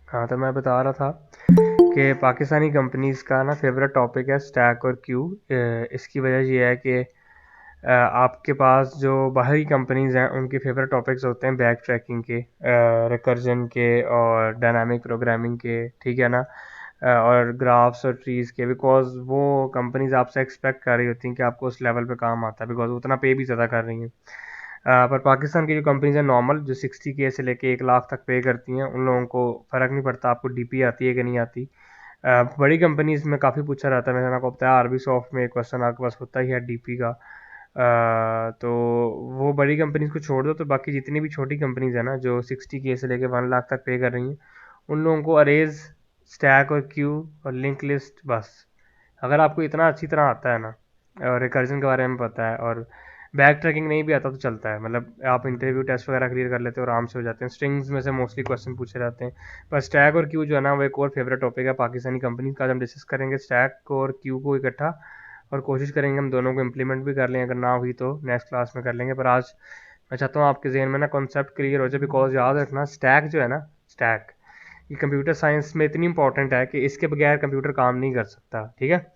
हाँ, तो मैं बता रहा था कि पाकिस्तानी कंपनीज़ का ना फेवरेट टॉपिक है स्टैक और क्यू। इसकी वजह ये है कि आपके पास जो बाहरी कंपनीज़ हैं उनके फेवरेट टॉपिक्स होते हैं बैक ट्रैकिंग के, रिकर्जन के और डायनामिक प्रोग्रामिंग के, ठीक है ना। और ग्राफ्स और ट्रीज़ के, बिकॉज वो कंपनीज आपसे एक्सपेक्ट कर रही होती हैं कि आपको उस लेवल पे काम आता है, बिकॉज उतना पे भी ज़्यादा कर रही हैं। पर पाकिस्तान की जो कंपनीज हैं नॉर्मल, जो 60K से लेके 1 लाख तक पे करती हैं, उन लोगों को फ़र्क नहीं पड़ता आपको डीपी आती है कि नहीं आती। बड़ी कंपनीज में काफ़ी पूछा जाता है, मैंने आपको बताया आरबी सॉफ्ट में एक क्वेश्चन आपके पास होता ही है डीपी का। तो वो बड़ी कंपनीज को छोड़ दो, तो बाकी जितनी भी छोटी कंपनीज है ना जो 60K से लेके 1 लाख तक पे कर रही हैं, उन लोगों को अरेज, स्टैक और क्यू और लिंक लिस्ट बस। अगर आपको इतना अच्छी तरह आता है ना, और रिकर्जन के बारे में पता है, और बैक ट्रैकिंग नहीं भी आता तो चलता है, मतलब आप इंटरव्यू टेस्ट वगैरह क्लियर कर लेते हो, आराम से हो जाते हैं। स्ट्रिंग्स में से मोस्टली क्वेश्चन पूछे जाते हैं। पर स्टैक और क्यू जो है ना वो एक और फेवरेट टॉपिक है पाकिस्तानी कंपनी का। आज हम डिस्कस करेंगे स्टैक और क्यू को इकट्ठा, और कोशिश करेंगे हम दोनों को इम्प्लीमेंट भी कर लें, अगर ना हुई तो नेक्स्ट क्लास में कर लेंगे। पर आज मैं चाहता हूँ आपके जहन में ना कॉन्सेप्ट क्लियर हो जाए, बिकॉज याद रखना स्टैक जो है ना, स्टैक ये कंप्यूटर साइंस में इतनी इंपॉर्टेंट है कि इसके बगैर कंप्यूटर काम नहीं कर सकता, ठीक है।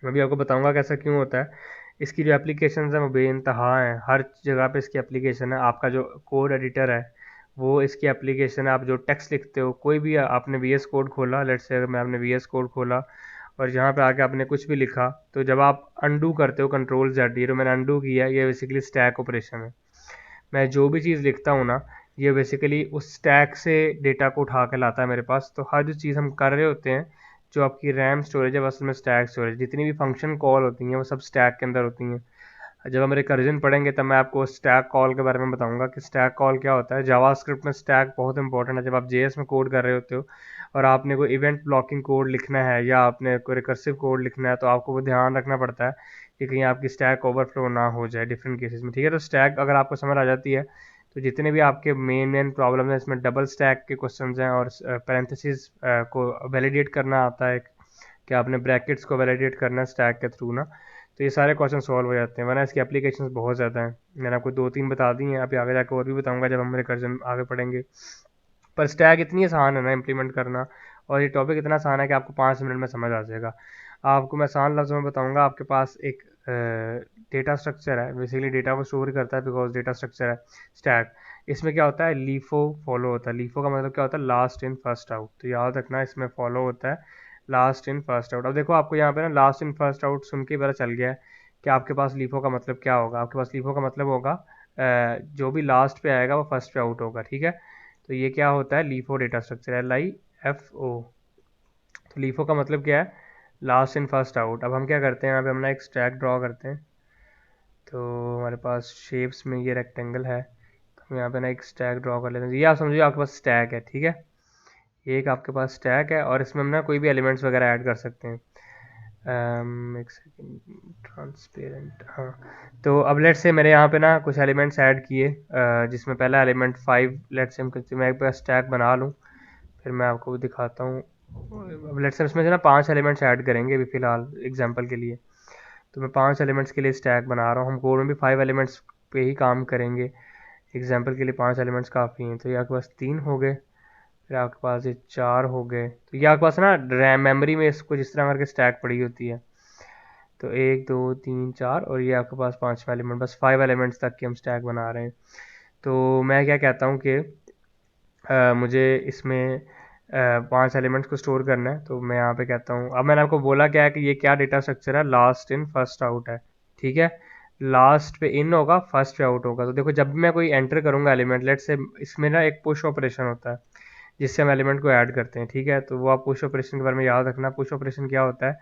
मैं भी आपको बताऊंगा कैसा क्यों होता है। इसकी जो एप्लीकेशन है वो बेइंतहा हैं, हर जगह पे इसकी एप्लीकेशन है। आपका जो कोड एडिटर है वो इसकी एप्लीकेशन है। आप जो टेक्स्ट लिखते हो, कोई भी आपने VS कोड खोला, लेट्स से अगर मैं आपने VS कोड खोला और यहाँ पे आके आपने कुछ भी लिखा, तो जब आप अनडू करते हो Ctrl Z, ये जो मैंने अनडू किया ये बेसिकली स्टैक ऑपरेशन है। मैं जो भी चीज़ लिखता हूँ ना, ये बेसिकली उस स्टैक से डेटा को उठा के लाता है मेरे पास। तो हर जो चीज़ हम कर रहे होते हैं, जो आपकी रैम स्टोरेज है बस में स्टैक स्टोरेज, जितनी भी फंक्शन कॉल होती हैं वो सब स्टैक के अंदर होती हैं। जब हम रिकर्जन पढ़ेंगे तब मैं आपको स्टैक कॉल के बारे में बताऊंगा कि स्टैक कॉल क्या होता है। जावास्क्रिप्ट में स्टैक बहुत इंपॉर्टेंट है। जब आप जेएस में कोड कर रहे होते हो और आपने कोई इवेंट ब्लॉकिंग कोड लिखना है या आपने कोई रिकर्सिव कोड लिखना है, तो आपको वो ध्यान रखना पड़ता है कि कहीं आपकी स्टैक ओवरफ्लो ना हो जाए डिफरेंट केसेस में, ठीक है। तो स्टैक अगर आपको समझ आ जाती है, तो जितने भी आपके मेन मेन प्रॉब्लम है इसमें डबल स्टैक के क्वेश्चन हैं, और पैरेंथेसिस को वैलिडेट करना आता है कि आपने ब्रैकेट्स को वैलिडेट करना है स्टैक के थ्रू ना, तो ये सारे क्वेश्चन सॉल्व हो जाते हैं। वरना इसकी एप्लीकेशंस बहुत ज़्यादा हैं, मैंने आपको 2-3 बता दी हैं, अभी आगे जाकर और भी बताऊंगा जब हम रिकर्जन आगे पढ़ेंगे। पर स्टैक इतनी आसान है ना इम्प्लीमेंट करना, और ये टॉपिक इतना आसान है कि आपको 5 मिनट में समझ आ जाएगा। आपको मैं आसान लफ्ज़ों में बताऊंगा। आपके पास एक डेटा स्ट्रक्चर है, बेसिकली डेटा को स्टोर करता है, बिकॉज डेटा स्ट्रक्चर है स्टैक। इसमें क्या होता है, लीफो फॉलो होता है। लीफो का मतलब क्या होता है, लास्ट इन फर्स्ट आउट। तो याद रखना इसमें फॉलो होता है लास्ट इन फर्स्ट आउट। अब देखो आपको यहाँ पे ना लास्ट इन फर्स्ट आउट सुन के पता चल गया है कि आपके पास लीफो का मतलब क्या होगा। आपके पास लीफो का मतलब होगा जो भी लास्ट पे आएगा वो फर्स्ट पे आउट होगा, ठीक है। तो ये क्या होता है, लीफो डेटा स्ट्रक्चर, LIFO। तो लीफो का मतलब क्या है, लास्ट इन फर्स्ट आउट। अब हम क्या करते हैं, यहाँ पे हम ना एक स्टैक ड्रॉ करते हैं। तो हमारे पास शेप्स में ये रेक्टेंगल है, तो हम यहाँ पे ना एक स्टैक ड्रॉ कर लेते हैं। ये आप समझिए आपके पास स्टैक है, ठीक है। ये एक आपके पास स्टैक है, और इसमें हम ना कोई भी एलिमेंट्स वगैरह ऐड कर सकते हैं। एक सेकेंड, ट्रांसपेरेंट, हाँ। तो अब लेट्स से मैंने यहाँ पे ना कुछ एलिमेंट्स ऐड किए, जिसमें पहला एलिमेंट 5, लेट्स से मैं एक बार स्टैक बना लूँ, फिर मैं आपको दिखाता हूँ। अब लेट्स से इसमें से ना 5 एलिमेंट्स ऐड करेंगे अभी फ़िलहाल एग्जांपल के लिए। तो मैं 5 एलिमेंट्स के लिए स्टैक बना रहा हूँ। हम कोड में भी 5 एलिमेंट्स पे ही काम करेंगे। एग्जांपल के लिए 5 एलिमेंट्स काफ़ी हैं। तो ये आपके पास 3 हो गए, फिर आपके पास ये 4 हो गए। तो ये आपके पास ना रैम मेमोरी में इसको जिस तरह करके स्टैक पड़ी होती है। तो 1 2 3 4, और ये आपके पास 5वां एलिमेंट, बस 5 एलिमेंट्स तक की हम स्टैक बना रहे हैं। तो मैं क्या कहता हूँ कि मुझे इसमें 5 एलिमेंट्स को स्टोर करना है, तो मैं यहाँ पे कहता हूँ। अब मैंने आपको बोला क्या है कि ये क्या डेटा स्ट्रक्चर है, लास्ट इन फर्स्ट आउट है, ठीक है। लास्ट पे इन होगा, फर्स्ट पे आउट होगा। तो देखो जब भी मैं कोई एंटर करूँगा एलिमेंट, लेट से इसमें ना एक पुश ऑपरेशन होता है जिससे हम एलिमेंट को ऐड करते हैं, ठीक है। तो वो आप पुश ऑपरेशन के बारे में याद रखना। पुश ऑपरेशन क्या होता है,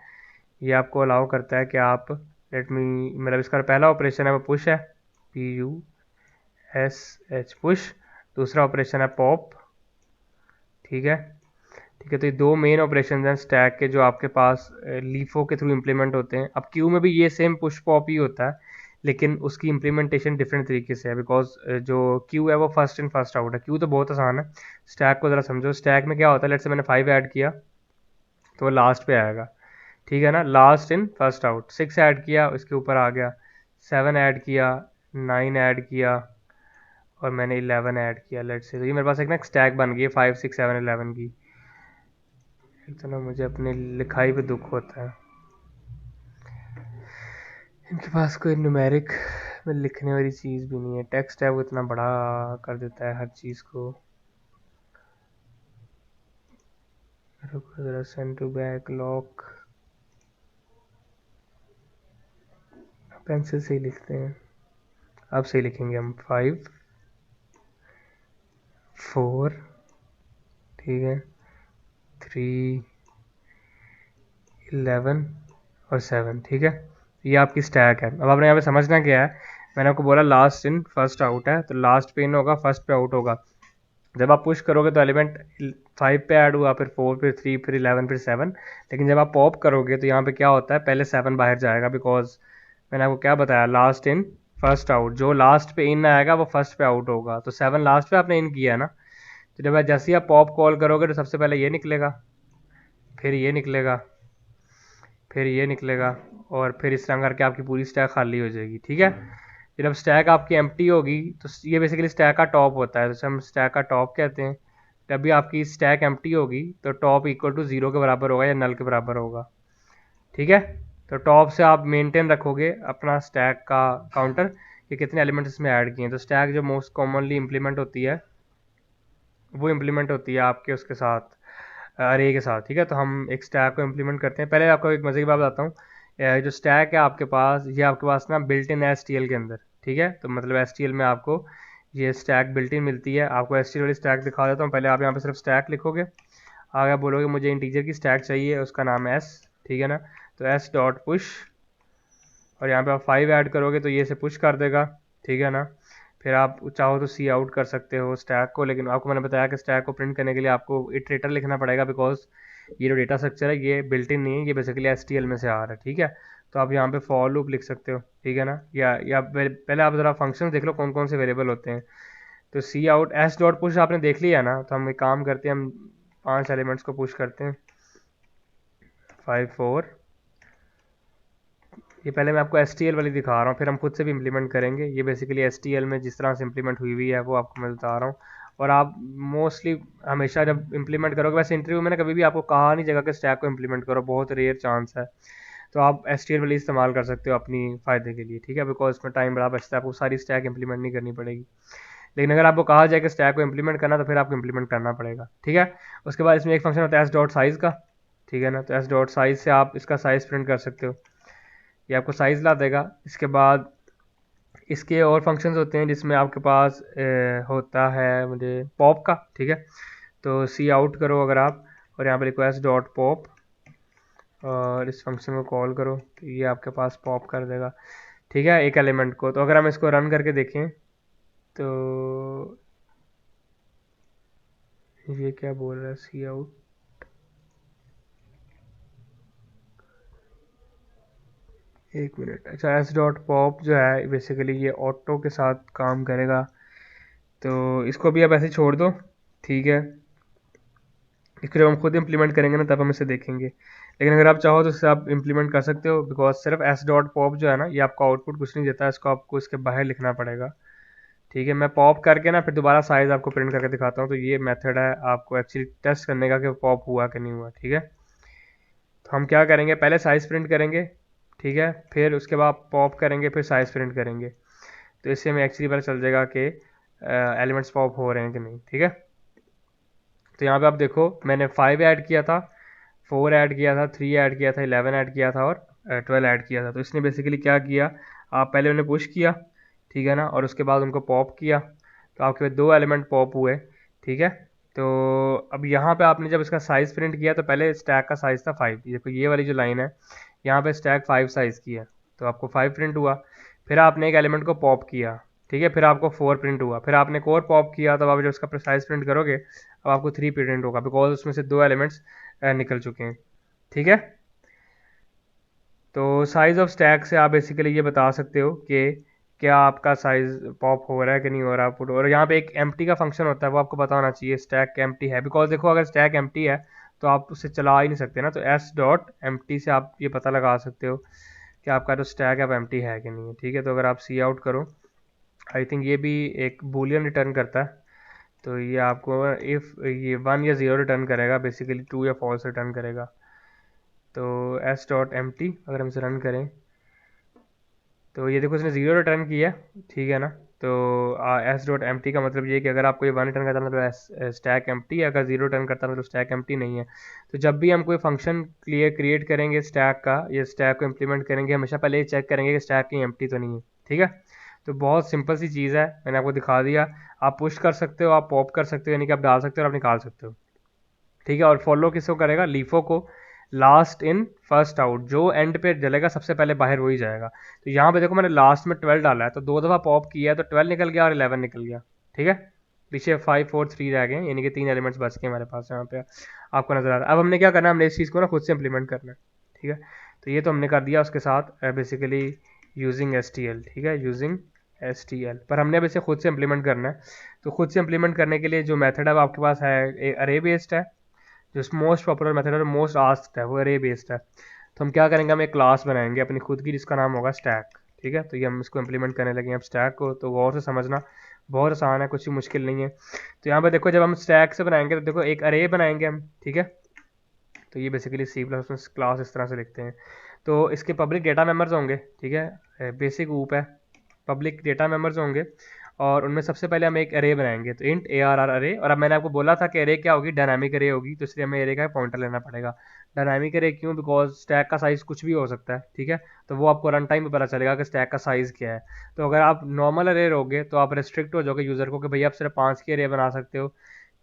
ये आपको अलाउ करता है कि आप, लेट मी, मतलब इसका पहला ऑपरेशन है वो पुश है, PUSH, पुश। दूसरा ऑपरेशन है पॉप, ठीक है। ठीक है, तो ये 2 मेन ऑपरेशन हैं स्टैक के जो आपके पास लीफो के थ्रू इम्प्लीमेंट होते हैं। अब क्यू में भी ये सेम पुश पॉप ही होता है, लेकिन उसकी इम्प्लीमेंटेशन डिफरेंट तरीके से है, बिकॉज जो क्यू है वो फर्स्ट इन फर्स्ट आउट है। क्यू तो बहुत आसान है, स्टैक को ज़रा समझो। स्टैक में क्या होता है, लेट से मैंने 5 ऐड किया तो वो लास्ट पे आएगा, ठीक है ना, last in first out. 6 add किया इसके ऊपर आ गया, 7 ऐड किया, 9 ऐड किया, और मैंने 11 ऐड किया, लेट्स से। तो ये मेरे पास एक ना स्टैक बन गई है 5 6 7 11 की। एक तो ना मुझे अपने लिखाई पे दुख होता है, इनके पास कोई न्यूमेरिक में लिखने वाली चीज़ भी नहीं है। टेक्स्ट है वो इतना बड़ा कर देता है हर चीज़ को। रुको ज़रा, सेंड टू बैक लॉक, पेंसिल से ही लिखते हैं। अब सही लिखेंगे हम, 5 4, ठीक है, 3 11 और 7, ठीक है। ये आपकी स्टैक है। अब आपने यहाँ पे समझना क्या है, मैंने आपको बोला लास्ट इन फर्स्ट आउट है, तो लास्ट पे इन होगा, फर्स्ट पे आउट होगा। जब आप पुश करोगे तो एलिमेंट 5 पे ऐड हुआ, फिर 4, फिर 3, फिर 11, फिर 7। लेकिन जब आप पॉप करोगे तो यहाँ पे क्या होता है, पहले 7 बाहर जाएगा, बिकॉज मैंने आपको क्या बताया, लास्ट इन फर्स्ट आउट। जो लास्ट पे इन आएगा वो फर्स्ट पे आउट होगा, तो 7 लास्ट पे आपने इन किया है ना, तो जब जैसे ही आप पॉप कॉल करोगे तो सबसे पहले ये निकलेगा, फिर ये निकलेगा, फिर ये निकलेगा, और फिर इस तरह करके आपकी पूरी स्टैक खाली हो जाएगी, ठीक है। जब स्टैक आपकी एम्प्टी होगी तो ये बेसिकली स्टैक का टॉप होता है, तो हम स्टैक का टॉप कहते हैं। जब भी आपकी स्टैक एम्प्टी होगी तो टॉप इक्वल टू 0 के बराबर होगा या नल के बराबर होगा, ठीक है। तो टॉप से आप मेंटेन रखोगे अपना स्टैक का काउंटर कि कितने एलिमेंट्स इसमें ऐड किए हैं। तो स्टैक जो मोस्ट कॉमनली इम्प्लीमेंट होती है वो इम्प्लीमेंट होती है आपके उसके साथ, अरे के साथ, ठीक है। तो हम एक स्टैक को इम्प्लीमेंट करते हैं। पहले आपको एक मज़े की बात बताता हूँ, जो स्टैक है आपके पास, ये आपके पास ना बिल्ट इन STL के अंदर, ठीक है। तो मतलब STL में आपको ये स्टैक बिल्ट इन मिलती है। आपको STL वाली स्टैक दिखा देता हूँ। पहले आप यहाँ पे सिर्फ स्टैक लिखोगे, आगे आप बोलोगे मुझे इंटीजर की स्टैक चाहिए, उसका नाम है S, ठीक है ना। तो S डॉट पुश, और यहाँ पे आप 5 ऐड करोगे तो ये इसे पुश कर देगा, ठीक है ना। फिर आप चाहो तो सी आउट कर सकते हो स्टैक को, लेकिन आपको मैंने बताया कि स्टैक को प्रिंट करने के लिए आपको इटरेटर लिखना पड़ेगा, बिकॉज ये जो डेटा स्ट्रक्चर है ये बिल्ट इन नहीं है, ये बेसिकली STL में से आ रहा है, ठीक है। तो आप यहाँ पे फॉर लूप लिख सकते हो, ठीक है ना। या पहले आप ज़रा फंक्शन देख लो कौन कौन से वेरिएबल होते हैं। तो see out S dot push आपने देख लिया ना, तो हम एक काम करते हैं, हम 5 एलिमेंट्स को पुश करते हैं, 5 4। ये पहले मैं आपको STL वाली दिखा रहा हूँ, फिर हम खुद से भी इम्प्लीमेंट करेंगे। ये बेसिकली STL में जिस तरह से इम्प्लीमेंट हुई हुई है वो आपको मैं बता रहा हूँ। और आप मोस्टली हमेशा जब इम्प्लीमेंट करोगे, वैसे इंटरव्यू में कभी भी आपको कहा नहीं जगह के स्टैक को इम्प्लीमेंट करो, बहुत रेयर चांस है। तो आप STL वाली इस्तेमाल कर सकते हो अपनी फ़ायदे के लिए, ठीक है, बिकॉज इसमें टाइम बड़ा बचता है, आपको सारी स्टैक इंप्लीमेंट नहीं करनी पड़ेगी। लेकिन अगर आपको कहा जाए कि स्टैक को इम्प्लीमेंट करना, तो फिर आपको इम्प्लीमेंट करना पड़ेगा, ठीक है। उसके बाद इसमें एक फंक्शन होता है S डॉट साइज़ का, ठीक है ना। तो S डॉट साइज़ से आप इसका साइज़ प्रिंट कर सकते हो, ये आपको साइज़ ला देगा। इसके बाद इसके और फंक्शंस होते हैं जिसमें आपके पास होता है मुझे पॉप का, ठीक है। तो सी आउट करो अगर आप, और यहाँ पर रिक्वेस्ट डॉट पॉप, और इस फंक्शन को कॉल करो तो ये आपके पास पॉप कर देगा, ठीक है, एक एलिमेंट को। तो अगर हम इसको रन करके देखें तो ये क्या बोल रहा है, सी आउट, एक मिनट। अच्छा, S डॉट पॉप जो है बेसिकली ये ऑटो के साथ काम करेगा, तो इसको भी आप ऐसे छोड़ दो, ठीक है। इसको जब हम खुद इंप्लीमेंट करेंगे ना तब हम इसे देखेंगे, लेकिन अगर आप चाहो तो इसे आप इंप्लीमेंट कर सकते हो, बिकॉज सिर्फ S डॉट पॉप जो है ना ये आपका आउटपुट कुछ नहीं देता है, इसको आपको इसके बाहर लिखना पड़ेगा, ठीक है। मैं पॉप करके ना फिर दोबारा साइज आपको प्रिंट करके दिखाता हूँ। तो ये मेथड है आपको एक्चुअली टेस्ट करने का कि पॉप हुआ कि नहीं हुआ, ठीक है। तो हम क्या करेंगे, पहले साइज प्रिंट करेंगे, ठीक है, फिर उसके बाद पॉप करेंगे, फिर साइज प्रिंट करेंगे। तो इससे हमें एक्चुअली पता चल जाएगा कि एलिमेंट्स पॉप हो रहे हैं कि नहीं, ठीक है। तो यहाँ पे आप देखो मैंने 5 ऐड किया था, 4 ऐड किया था, 3 ऐड किया था, 11 ऐड किया था, और 12 ऐड किया था। तो इसने बेसिकली क्या किया, आप पहले उन्हें पुश किया, ठीक है ना, और उसके बाद उनको पॉप किया, तो आपके पास 2 एलिमेंट पॉप हुए, ठीक है। तो अब यहाँ पे आपने जब इसका साइज़ प्रिंट किया तो पहले स्टैक का साइज़ था 5, देखो ये वाली जो लाइन है यहाँ पे स्टैक 5 साइज़ की है, तो आपको 5 प्रिंट हुआ। फिर आपने एक एलिमेंट को पॉप किया, ठीक है, फिर आपको 4 प्रिंट हुआ, फिर आपने एक और पॉप किया, तब आप जब उसका साइज़ प्रिंट करोगे अब आपको 3 प्रिंट होगा, बिकॉज उसमें से 2 एलिमेंट्स निकल चुके हैं, ठीक है। तो साइज़ ऑफ स्टैक से आप बेसिकली ये बता सकते हो कि क्या आपका साइज़ पॉप हो रहा है कि नहीं हो रहा पुट। और यहाँ पे एक एम्प्टी का फंक्शन होता है, वो आपको पता होना चाहिए स्टैक एम्प्टी है, बिकॉज देखो अगर स्टैक एम्प्टी है तो आप उसे चला ही नहीं सकते ना। तो S डॉट एम्प्टी से आप ये पता लगा सकते हो कि आपका जो स्टैक है वो एम्प्टी है कि नहीं है, ठीक है। तो अगर आप सी आउट करो, आई थिंक ये भी एक बूलियन रिटर्न करता है, तो ये आपको इफ़ ये 1 या 0 रिटर्न करेगा, बेसिकली 2 या फॉल्स रिटर्न करेगा। तो s.empty अगर हम इसे रन करें तो ये देखो इसने 0 रिटर्न किया, ठीक है ना। तो s.empty का मतलब ये है कि अगर आपको ये 1 रिटर्न करता है मतलब स्टैक एम्प्टी है, अगर 0 रिटर्न करता है मतलब स्टैक एम्प्टी नहीं है। तो जब भी हम कोई फंक्शन क्रिएट करेंगे स्टैक का, ये स्टैक को इम्प्लीमेंट करेंगे, हमेशा पहले ये चेक करेंगे कि स्टैक कहीं एम्प्टी तो नहीं है, ठीक है। तो बहुत सिंपल सी चीज़ है, मैंने आपको दिखा दिया। आप पुश कर सकते हो, आप पॉप कर सकते हो, यानी कि आप डाल सकते हो और आप निकाल सकते हो, ठीक है। और फॉलो किसको करेगा, लीफो को। लास्ट इन फर्स्ट आउट, जो एंड पे डलेगा सबसे पहले बाहर वही जाएगा। तो यहाँ पे देखो मैंने लास्ट में 12 डाला है, तो 2 दफ़ा पॉप किया है तो 12 निकल गया और 11 निकल गया, ठीक है। पीछे 5 4 3 रह गए, यानी कि 3 एलिमेंट्स बच गए हमारे पास यहाँ पे, आपको नजर आ रहा है। अब हमने क्या करना है, हमने इस चीज़ को ना खुद से इंप्लीमेंट करना है, ठीक है। तो ये तो हमने कर दिया, उसके साथ बेसिकली यूजिंग STL, ठीक है, यूजिंग STL। पर हमने अब इसे खुद से इंप्लीमेंट करना है। तो खुद से इंप्लीमेंट करने के लिए जो मेथड अब आपके पास है अरे बेस्ड है, जो मोस्ट पॉपुलर मेथड है, मोस्ट आस्क्ड है, वो अरे बेस्ड है। तो हम क्या करेंगे, हम एक क्लास बनाएंगे अपनी खुद की जिसका नाम होगा स्टैक, ठीक है। तो ये हम इसको इंप्लीमेंट करने लगे हैं अब स्टैक को। तो गौर से समझना, बहुत आसान है, कुछ मुश्किल नहीं है। तो यहाँ पे देखो जब हम स्टैक से बनाएंगे तो देखो एक अरे बनाएंगे हम, ठीक है। तो ये बेसिकली C++ क्लास इस तरह से लिखते हैं। तो इसके पब्लिक डेटा मेंबर्स होंगे, ठीक है, बेसिक ऊप है, पब्लिक डेटा मेंबर्स होंगे। और उनमें सबसे पहले हम एक अरे बनाएंगे, तो इंट ARR अरे। और अब मैंने आपको बोला था कि अरे क्या होगी, डायनामिक अरे होगी, तो इसलिए हमें अरे का पॉइंटर लेना पड़ेगा। डायनामिक अरे क्यों, बिकॉज स्टैक का साइज़ कुछ भी हो सकता है, ठीक है। तो वो आपको रन टाइम पे पता चलेगा कि स्टैक का साइज़ क्या है। तो अगर आप नॉर्मल अरे रहोगे तो आप रिस्ट्रिक्ट हो जाओगे यूज़र को कि भैया आप सिर्फ 5 की अरे बना सकते हो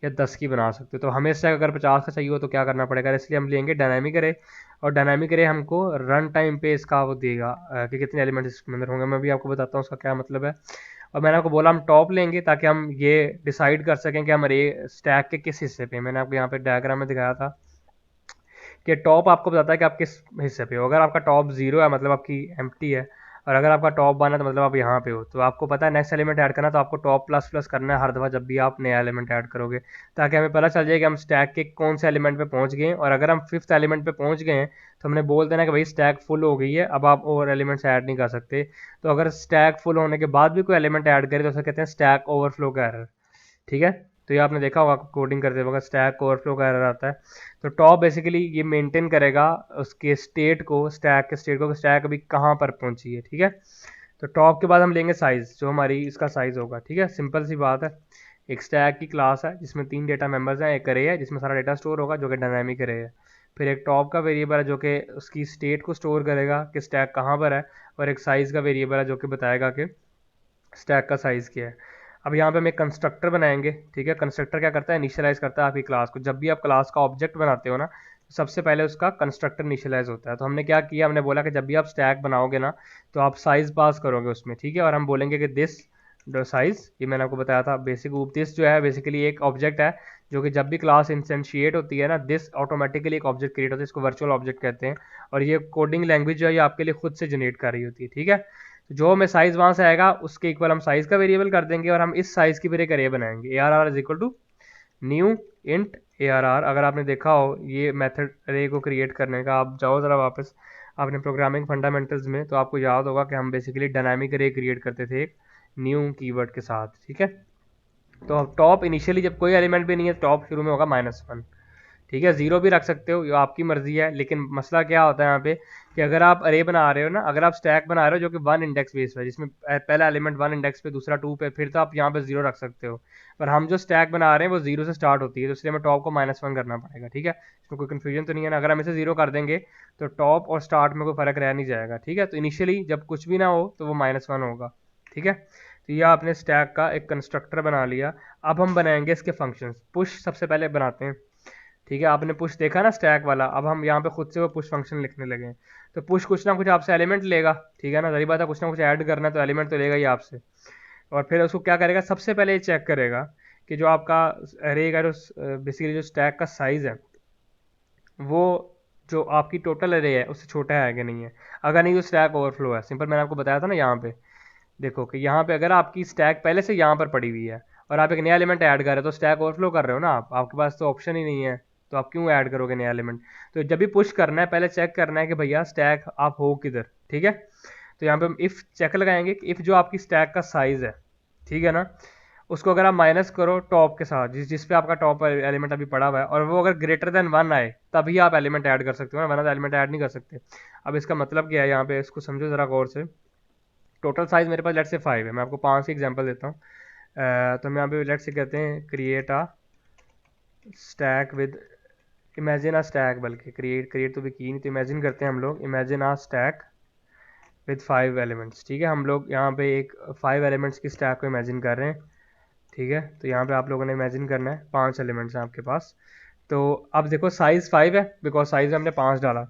या 10 की बना सकते हो। तो हमें स्टैक अगर 50 का चाहिए हो तो क्या करना पड़ेगा, इसलिए हम लेंगे डायनामिक अरे। और डायनामिक अरे हमको रन टाइम पे इसका वो देगा कि कितने एलिमेंट इसके अंदर होंगे। मैं भी आपको बताता हूँ उसका क्या मतलब है। और मैंने आपको बोला हम टॉप लेंगे ताकि हम ये डिसाइड कर सकें कि हम अरे स्टैक के किस हिस्से पे। मैंने आपको यहाँ पे डायग्राम में दिखाया था कि टॉप आपको बताता है कि आप किस हिस्से पे हो। अगर आपका टॉप 0 है मतलब आपकी एम्प्टी है, और अगर आपका टॉप 1 है तो मतलब आप यहाँ पे हो। तो आपको पता है नेक्स्ट एलिमेंट ऐड करना, तो आपको टॉप प्लस प्लस करना है हर दफ़ा जब भी आप नया एलिमेंट ऐड करोगे, ताकि हमें पता चल जाए कि हम स्टैक के कौन से एलिमेंट पे पहुँच गए हैं। और अगर हम 5th एलिमेंट पे पहुँच गए हैं तो हमने बोल देना कि भाई स्टैक फुल हो गई है, अब आप और एलिमेंट्स ऐड नहीं कर सकते। तो अगर स्टैक फुल होने के बाद भी कोई एलिमेंट ऐड करे तो उसे कहते हैं स्टैक ओवरफ्लो का एरर, ठीक है। तो ये आपने देखा होगा कोडिंग करते वक्त स्टैक ओवरफ्लो का एरर आता है। तो टॉप बेसिकली ये मेंटेन करेगा उसके स्टेट को, स्टैक के स्टेट को, स्टैक अभी कहाँ पर पहुंची है, ठीक है। तो टॉप के बाद हम लेंगे साइज़, जो हमारी इसका साइज़ होगा, ठीक है। सिंपल सी बात है, एक स्टैक की क्लास है जिसमें 3 डेटा मेंबर्स हैं, एक अरे है जिसमें सारा डेटा स्टोर होगा जो कि डायनामिक अरे है, फिर एक टॉप का वेरिएबल है जो कि उसकी स्टेट को स्टोर करेगा कि स्टैक कहाँ पर है, और एक साइज़ का वेरिएबल है जो कि बताएगा कि स्टैक का साइज़ क्या है। अब यहाँ पे हम एक कंस्ट्रक्टर बनाएंगे, ठीक है। कंस्ट्रक्टर क्या करता है, इनिशियलाइज करता है आपकी क्लास को। जब भी आप क्लास का ऑब्जेक्ट बनाते हो ना, तो सबसे पहले उसका कंस्ट्रक्टर इनिशियलाइज होता है। तो हमने क्या किया, हमने बोला कि जब भी आप स्टैक बनाओगे ना तो आप साइज़ पास करोगे उसमें, ठीक है। और हम बोलेंगे कि दिस साइज़, ये मैंने आपको बताया था बेसिक ऊप। दिस जो है बेसिकली एक ऑब्जेक्ट है जो कि जब भी क्लास इंस्टेंशिएट होती है ना, दिस ऑटोमेटिकली एक ऑब्जेक्ट क्रिएट होता है, इसको वर्चुअल ऑब्जेक्ट कहते हैं। और ये कोडिंग लैंग्वेज जो है ये आपके लिए खुद से जनरेट कर रही होती है, ठीक है। जो हमें साइज़ वहाँ से आएगा उसके इक्वल हम साइज़ का वेरिएबल कर देंगे, और हम इस साइज़ की फिर एक अरे बनाएंगे, ARR is equal to new int ARR। अगर आपने देखा हो ये मेथड अरे को क्रिएट करने का, आप जाओ ज़रा वापस आपने प्रोग्रामिंग फंडामेंटल्स में, तो आपको याद होगा कि हम बेसिकली डायनामिक अरे क्रिएट करते थे एक न्यू कीवर्ड के साथ, ठीक है। तो टॉप इनिशियली जब कोई एलिमेंट भी नहीं है, टॉप शुरू में होगा -1, ठीक है। 0 भी रख सकते हो, ये आपकी मर्जी है। लेकिन मसला क्या होता है यहाँ पे कि अगर आप अरे बना रहे हो ना, अगर आप स्टैक बना रहे हो जो कि 1 इंडेक्स बेस्ड है, जिसमें पहला एलिमेंट 1 इंडेक्स पे, दूसरा 2 पे, फिर तो आप यहाँ पे 0 रख सकते हो। पर हम जो स्टैक बना रहे हैं वो 0 से स्टार्ट होती है, तो इसलिए हमें टॉप को -1 करना पड़ेगा, ठीक है। इसमें कोई कन्फ्यूजन तो नहीं है ना, अगर हम इसे 0 कर देंगे तो टॉप और स्टार्ट में कोई फ़र्क रह नहीं जाएगा, ठीक है। तो इनिशियली जब कुछ भी ना हो तो वो -1 होगा, ठीक है। तो यह आपने स्टैक का एक कंस्ट्रक्टर बना लिया। अब हम बनाएंगे इसके फंक्शंस। पुश सबसे पहले बनाते हैं, ठीक है। आपने पुश देखा ना स्टैक वाला, अब हम यहाँ पे खुद से वो पुश फंक्शन लिखने लगे हैं। तो पुश कुछ ना कुछ आपसे एलिमेंट लेगा, ठीक है ना, जरी बात है, कुछ ना कुछ ऐड करना है तो एलिमेंट तो लेगा ही आपसे। और फिर उसको क्या करेगा, सबसे पहले ये चेक करेगा कि जो आपका अरे का जो बेसिकली जो स्टैक का साइज़ है वो जो आपकी टोटल अरे है उससे छोटा है कि नहीं है। अगर नहीं तो स्टैक ओवरफ्लो है। सिंपल मैंने आपको बताया था ना, यहाँ पे देखो कि यहाँ पे अगर आपकी स्टैक पहले से यहाँ पर पड़ी हुई है और आप एक नया एलिमेंट ऐड कर रहे हो तो स्टैक ओवरफ्लो कर रहे हो ना आप, आपके पास तो ऑप्शन ही नहीं है, तो आप क्यों ऐड करोगे नया एलिमेंट। तो जब भी पुश करना है पहले चेक करना है कि भैया स्टैक आप हो किधर, ठीक है। तो यहाँ पे हम इफ़ चेक लगाएंगे कि इफ़ जो आपकी स्टैक का साइज़ है, ठीक है ना, उसको अगर आप माइनस करो टॉप के साथ, जिस पे आपका टॉप एलिमेंट अभी पड़ा हुआ है, और वो अगर ग्रेटर देन 1 आए तभी आप एलिमेंट ऐड कर सकते हो ना, वरना एलिमेंट ऐड नहीं कर सकते। अब इसका मतलब क्या है यहाँ पे, इसको समझो ज़रा गौर से। टोटल साइज मेरे पास लेट से 5 है, मैं आपको 5 की एग्जांपल देता हूँ। तो हम यहाँ पे लेट से कहते हैं create a stack with, imagine a stack, बल्कि क्रिएट तो भी की नहीं, तो इमेजिन करते हैं हम लोग, imagine a stack with 5 elements. ठीक है, हम लोग यहाँ पे एक 5 एलिमेंट्स की स्टैक को इमेजिन कर रहे हैं। ठीक है, तो यहाँ पे आप लोगों ने इमेजिन करना है 5 एलिमेंट्स हैं आपके पास। तो अब देखो साइज़ 5 है, बिकॉज साइज़ हमने 5 डाला।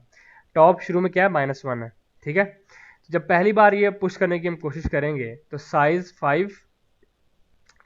टॉप शुरू में क्या है, -1 है। ठीक है, तो जब पहली बार ये पुश करने की हम कोशिश करेंगे तो साइज़ 5,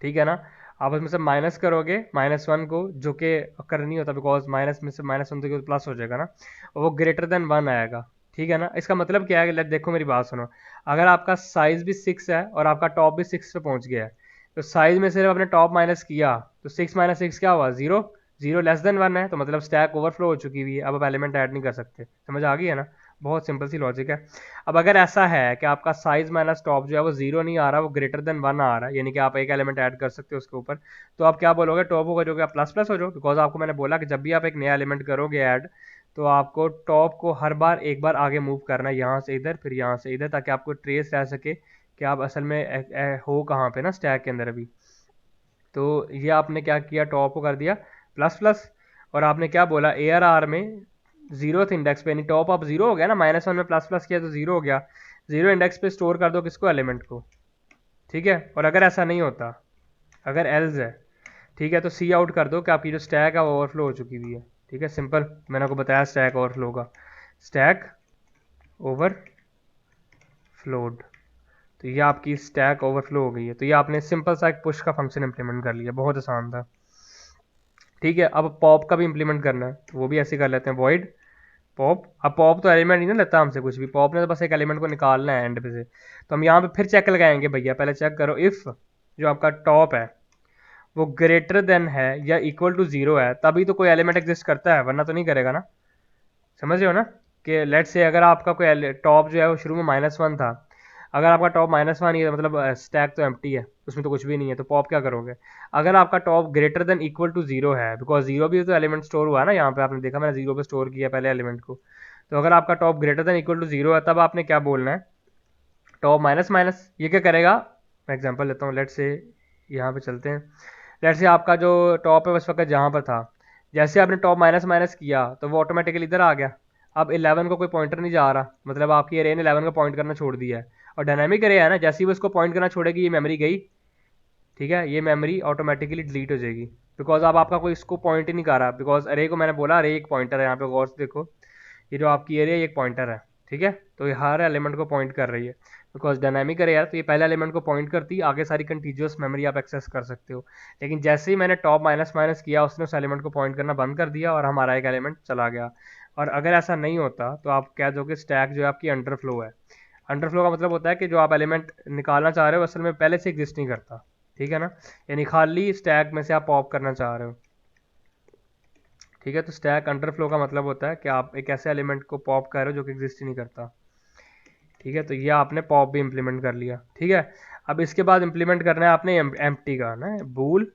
ठीक है ना, आप उसमें से माइनस करोगे -1 को, जो कि कर नहीं होता, बिकॉज माइनस में से -1 तो प्लस हो जाएगा ना, और वो ग्रेटर देन 1 आएगा। ठीक है ना, इसका मतलब क्या है, लेट देखो मेरी बात सुनो। अगर आपका साइज भी 6 है और आपका टॉप भी 6 पे पहुंच गया है, तो साइज में से आपने टॉप माइनस किया तो 6 - 6 क्या हुआ, 0। 0 लेस देन 1 है, तो मतलब स्टैक ओवरफ्लो हो चुकी हुई है, अब आप एलिमेंट ऐड नहीं कर सकते। समझ आ गई है ना, बहुत सिंपल सी लॉजिक है। अब अगर ऐसा है कि आपका साइज माइनस टॉप जो है वो 0 नहीं आ रहा, वो ग्रेटर देन 1 आ रहा है, यानी कि आप एक एलिमेंट ऐड कर सकते हो उसके ऊपर, तो आप क्या बोलोगे, टॉप होगा जो कि आप प्लस प्लस हो जाओ, बिकॉज आपको मैंने बोला कि जब भी आप एक नया एलिमेंट करोगे ऐड, तो आपको टॉप को हर बार एक बार आगे मूव करना है, यहाँ से इधर फिर यहाँ से इधर, ताकि आपको ट्रेस रह सके कि आप असल में हो कहाँ पे ना स्टैक के अंदर अभी। तो ये आपने क्या किया, टॉप को कर दिया प्लस प्लस, और आपने क्या बोला, ए आर आर में 0th इंडेक्स पे, यानी टॉप अब 0 हो गया ना, -1 में प्लस प्लस किया तो 0 हो गया, 0 इंडेक्स पे स्टोर कर दो किसको, एलिमेंट को। ठीक है, और अगर ऐसा नहीं होता, अगर एल्स है, ठीक है, तो सी आउट कर दो कि आपकी जो स्टैक है वो ओवरफ्लो हो चुकी हुई है। ठीक है, सिंपल, मैंने आपको बताया स्टैक ओवरफ्लो का, स्टैक ओवरफ्लोड। तो ये आपकी स्टैक ओवरफ्लो हो गई है, तो ये आपने सिंपल सा एक पुश का फंक्शन इंप्लीमेंट कर लिया, बहुत आसान था। ठीक है, अब पॉप का भी इंप्लीमेंट करना है, तो वो भी ऐसे कर लेते हैं, वॉइड पॉप। अब पॉप तो एलिमेंट नहीं ना लेता हमसे कुछ भी, पॉप ने तो बस एक एलिमेंट को निकालना है एंड पे से। तो हम यहाँ पे फिर चेक लगाएंगे भैया, पहले चेक करो इफ़ जो आपका टॉप है वो ग्रेटर देन है या इक्वल टू 0 है, तभी तो कोई एलिमेंट एग्जिस्ट करता है, वरना तो नहीं करेगा ना। समझ रहे हो ना, कि लेट से अगर आपका कोई टॉप जो है वो शुरू में -1 था, अगर आपका टॉप -1 ही है, मतलब स्टैक तो एम्प्टी है, उसमें तो कुछ भी नहीं है, तो पॉप क्या करोगे। अगर आपका top greater than equal to 0 है, बिकॉज 0 भी तो एलिमेंट स्टोर हुआ है ना, यहाँ पे आपने देखा मैंने 0 पे स्टोर किया पहले एलिमेंट को। तो अगर आपका top greater than equal to 0 है, तब आपने क्या बोलना है, टॉप माइनस माइनस। ये क्या करेगा, मैं एग्जांपल लेता हूँ, लेट से यहाँ पे चलते हैं। लेट से आपका जो टॉप है उस वक्त जहाँ पर था, जैसे आपने टॉप माइनस माइनस किया तो वो ऑटोमेटिकली इधर आ गया। अब 11 को कोई पॉइंटर नहीं जा रहा, मतलब आपकी एरे ने 11 को पॉइंट करना छोड़ दिया है, और डायनामिक एरे है ना, जैसे ही वो इसको पॉइंट करना छोड़ेगी ये मेमोरी गई। ठीक है, ये मेमोरी ऑटोमेटिकली डिलीट हो जाएगी, बिकॉज अब आपका कोई इसको पॉइंट ही नहीं कर रहा, बिकॉज अरे को मैंने बोला अरे एक पॉइंटर है, यहाँ पे गौर से देखो, ये जो आपकी एरिया एक पॉइंटर है। ठीक है, तो ये हर एलिमेंट को पॉइंट कर रही है, बिकॉज डायनामिक एरे यार, तो ये पहले एलिमेंट को पॉइंट करती, आगे सारी कंटीन्यूअस मेमोरी आप एक्सेस कर सकते हो। लेकिन जैसे ही मैंने टॉप माइनस माइनस किया, उसने उस एलिमेंट को पॉइंट करना बंद कर दिया और हमारा एक एलिमेंट चला गया। और अगर ऐसा नहीं होता तो आप कह दो कि स्टैक जो है आपकी अंडरफ्लो है। अंडरफ्लो का मतलब होता है कि जो आप एलिमेंट निकालना चाह रहे हो असल में पहले से एग्जिस्ट नहीं करता। ठीक है ना, यानी खाली स्टैक में से आप पॉप करना चाह रहे हो। ठीक है, तो स्टैक अंडरफ्लो का मतलब होता है कि आप एक ऐसे एलिमेंट को पॉप कर रहे हो जो कि एग्जिस्ट ही नहीं करता। ठीक है, तो ये आपने पॉप भी इंप्लीमेंट कर लिया। ठीक है, अब इसके बाद इंप्लीमेंट करना है आपने एम्प्टी का ना, बूल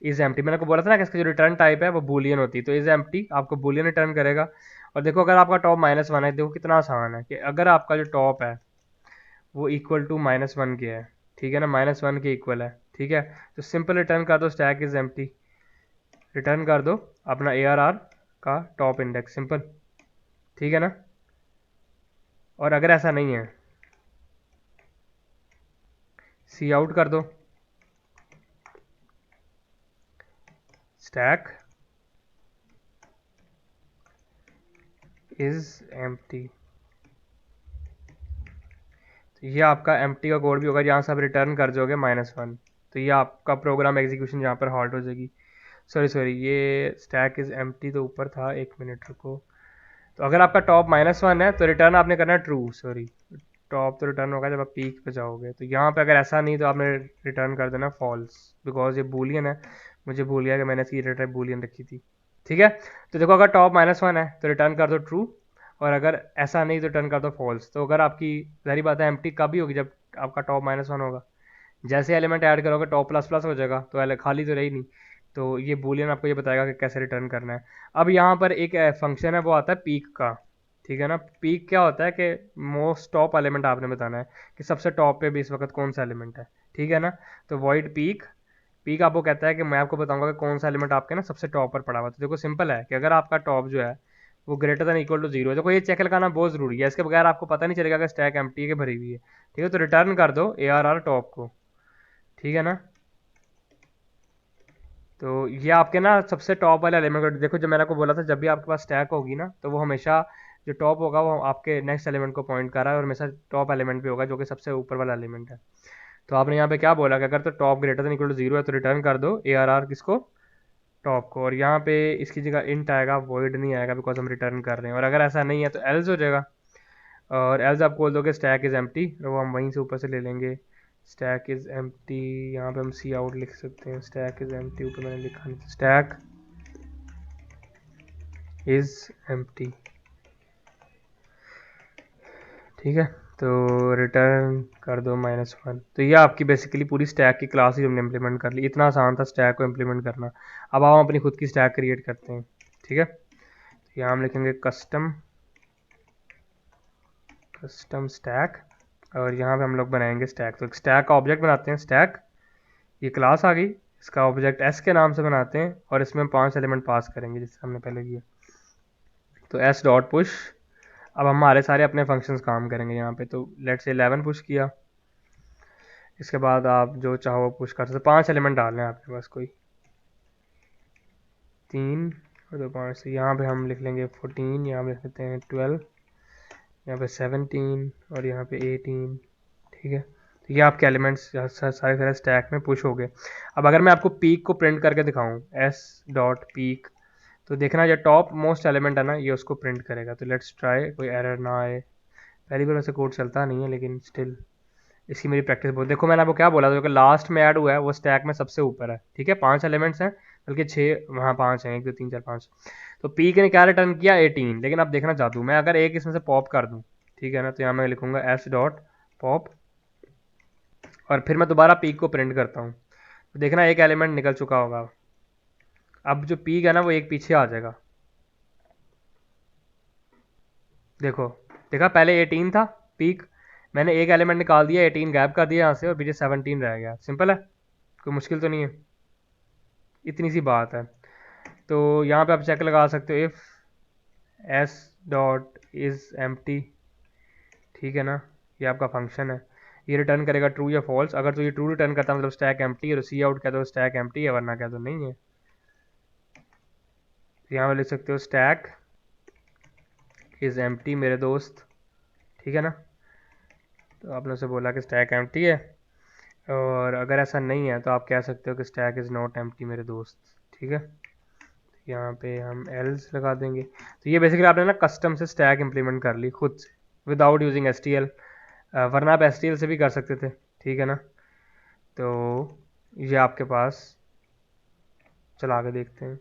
इज एम्प्टी। मैंने को बोला था ना कि इसका जो रिटर्न टाइप है वो बूलियन होती है, तो इज एम्प्टी आपको बूलियन रिटर्न करेगा। और देखो अगर आपका टॉप -1 है, देखो कितना आसान है कि अगर आपका जो टॉप है वो इक्वल टू -1 के है, ठीक है ना, -1 के इक्वल है, ठीक है, तो सिंपल रिटर्न कर दो स्टैक इज एम्प्टी, रिटर्न कर दो अपना ARR का टॉप इंडेक्स, सिंपल। ठीक है ना, और अगर ऐसा नहीं है, सी आउट कर दो स्टैक इज एम्प्टी। तो ये आपका एम्प्टी का कोड भी होगा, जहाँ से आप रिटर्न कर दोगे -1, तो ये आपका प्रोग्राम एग्जीक्यूशन यहाँ पर हॉल्ट हो जाएगी। सॉरी सॉरी, ये स्टैक इज एम्प्टी तो ऊपर था, एक मिनट रुको। तो अगर आपका टॉप -1 है तो रिटर्न आपने करना है ट्रू, सॉरी, टॉप तो रिटर्न होगा जब आप पीक पे जाओगे। तो यहाँ पे अगर ऐसा नहीं तो आपने रिटर्न कर देना फॉल्स, बिकॉज ये बूलियन है, मुझे भूल गया कि मैंने इसकी रिटर्न बूलियन रखी थी। ठीक है, तो देखो अगर टॉप -1 है तो रिटर्न कर दो ट्रू, और अगर ऐसा नहीं तो रिटर्न कर दो फॉल्स। तो अगर आपकी जारी बात है एम्प्टी कब ही होगी, जब आपका टॉप -1 होगा, जैसे एलिमेंट ऐड करोगे टॉप प्लस प्लस हो जाएगा, तो खाली तो रही नहीं। तो ये बूलियन आपको ये बताएगा कि कैसे रिटर्न करना है। अब यहाँ पर एक फंक्शन है, वो आता है पीक का। ठीक है ना। पीक क्या होता है कि मोस्ट टॉप एलिमेंट आपने बताना है कि सबसे टॉप पे भी इस वक्त कौन सा एलिमेंट है। ठीक है ना। तो वॉइड पीक, पीक आपको कहता है कि मैं आपको बताऊंगा कि कौन सा एलिमेंट आपके ना सबसे टॉप पर पड़ा हुआ। तो देखो सिंपल है कि अगर आपका टॉप जो है वो greater than equal to zero है, देखो ये चेक लगाना बहुत जरूरी है, इसके बगैर आपको पता नहीं चलेगा कि स्टैक एम्प्टी है कि भरी हुई है। ठीक है। तो रिटर्न कर दो ARR टॉप को। ठीक है ना। तो ये आपके ना सबसे टॉप वाले एलिमेंट, देखो जो मैंने आपको बोला था जब भी आपके पास स्टैक होगी ना तो वो हमेशा जो टॉप होगा वो आपके नेक्स्ट एलिमेंट को पॉइंट कर रहा है और हमेशा टॉप एलिमेंट पे होगा जो कि सबसे ऊपर वाला एलिमेंट है। तो आपने यहाँ पे क्या बोला कि अगर तो top greater than equal to zero है तो रिटर्न कर दो ARR किसको, टॉप को। और यहाँ पे इसकी जगह इंट आएगा, वॉइड नहीं आएगा बिकॉज हम रिटर्न कर रहे हैं। और अगर ऐसा नहीं है तो एल्स हो जाएगा, और एल्स आप बोल दोगे स्टैक इज़ एम्प्टी, और वो हम वहीं से ऊपर से ले लेंगे। स्टैक इज़ एम्प्टी, यहाँ पे हम सी आउट लिख सकते हैं, स्टैक इज़ एम्प्टी, ऊपर मैंने लिखा नहीं, स्टैक इज़ एम्प्टी। ठीक है। तो रिटर्न कर दो -1। तो ये आपकी बेसिकली पूरी स्टैक की क्लास ही हमने इम्प्लीमेंट कर ली। इतना आसान था स्टैक को इम्प्लीमेंट करना। अब हम अपनी खुद की स्टैक क्रिएट करते हैं। ठीक है। तो यहाँ हम लिखेंगे कस्टम स्टैक, और यहाँ पे हम लोग बनाएंगे स्टैक। तो स्टैक का ऑब्जेक्ट बनाते हैं स्टैक, ये क्लास आ गई, इसका ऑब्जेक्ट एस के नाम से बनाते हैं और इसमें हम 5 एलिमेंट पास करेंगे जिससे हमने पहले किया। तो एस डॉट पुश, अब हमारे सारे अपने फंक्शंस काम करेंगे यहाँ पे। तो लेट से 11 पुश किया, इसके बाद आप जो चाहो पुश कर सकते, 5 एलिमेंट डालने हैं आपके पास, कोई 3 और 2 5। तो यहाँ पे हम लिख लेंगे 14, यहाँ पे लिख लेते हैं 12, यहाँ पे 17 और यहाँ पे 18। ठीक है। तो ये आपके एलिमेंट्स सारे सारे स्टैक में पुश हो गए। अब अगर मैं आपको पीक को प्रिंट करके दिखाऊं, एस डॉट पीक, तो देखना जो टॉप मोस्ट एलिमेंट है ना ये उसको प्रिंट करेगा। तो लेट्स ट्राई, कोई एरर ना आए। पहली बार वैसे कोड चलता नहीं है लेकिन स्टिल इसकी मेरी प्रैक्टिस बहुत। देखो मैंने आपको क्या बोला था, जो कि लास्ट में ऐड हुआ है वो स्टैक में सबसे ऊपर है। ठीक है। 5 एलिमेंट्स हैं, बल्कि 6, वहाँ 5 हैं, 1 2 3 4 5। तो पीक ने क्या रिटर्न किया, 18। लेकिन अब देखना जादू, मैं अगर एक इसमें से पॉप कर दूँ, ठीक है ना, तो यहाँ मैं लिखूंगा एस डॉट पॉप, और फिर मैं दोबारा पीक को प्रिंट करता हूँ। तो देखना एक एलिमेंट निकल चुका होगा। अब जो पीक है ना वो एक पीछे आ जाएगा। देखो, देखा पहले 18 था पीक, मैंने एक एलिमेंट निकाल दिया, 18 गैप कर दिया यहाँ से और पीछे 17 रह गया। सिंपल है, कोई मुश्किल तो नहीं है, इतनी सी बात है। तो यहाँ पे आप चेक लगा सकते हो, if S dot is empty. ठीक है ना। ये आपका फंक्शन है, ये रिटर्न करेगा ट्रू या फॉल्स। अगर तो ये ट्रू रिटर्न करता है मतलब स्टैक एम्प्टी है, और सी आउट कह दो स्टैक एम्प्टी है, वरना कह दो नहीं है। तो यहाँ पे लिख सकते हो स्टैक इज़ एम्प्टी मेरे दोस्त। ठीक है ना। तो आपने उसे बोला कि स्टैक एम्प्टी है, और अगर ऐसा नहीं है तो आप कह सकते हो कि स्टैक इज़ नॉट एम्प्टी मेरे दोस्त। ठीक है। यहाँ पे हम एल्स लगा देंगे। तो ये बेसिकली आपने ना कस्टम से स्टैक इम्प्लीमेंट कर ली खुद से, विदाउट यूजिंग STL, वरना आप STL से भी कर सकते थे। ठीक है ना। तो ये आपके पास, चला के देखते हैं।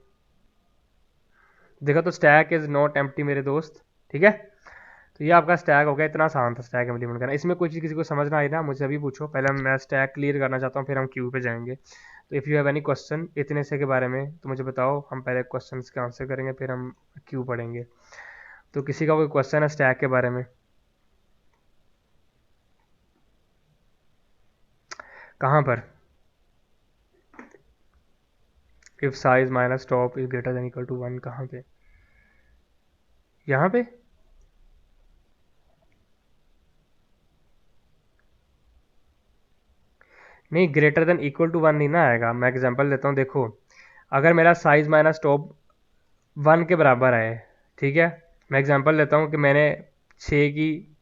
देखो तो स्टैक इज़ नॉट एम्प्टी मेरे दोस्त। ठीक है। तो ये आपका स्टैक हो गया। इतना आसान था स्टैक इम्प्लीमेंट करना। इसमें कोई चीज़ किसी को समझ ना आई ना, मुझे अभी पूछो, पहले मैं स्टैक क्लियर करना चाहता हूँ, फिर हम क्यू पे जाएंगे। तो if you have any question इतने से के बारे में तो मुझे बताओ, हम पहले क्वेश्चन के आंसर करेंगे फिर हम क्यू पढ़ेंगे। तो किसी का कोई क्वेश्चन है स्टैक के बारे में? कहाँ पर? If size minus top is greater than equal to 1, कहाँ पे? यहाँ पे? नहीं, ग्रेटर देन इक्वल टू 1 नहीं ना आएगा। मैं एग्जांपल देता हूँ, देखो अगर मेरा साइज माइनस टॉप 1 के बराबर है, ठीक है, मैं एग्जांपल देता हूँ कि मैंने 6 की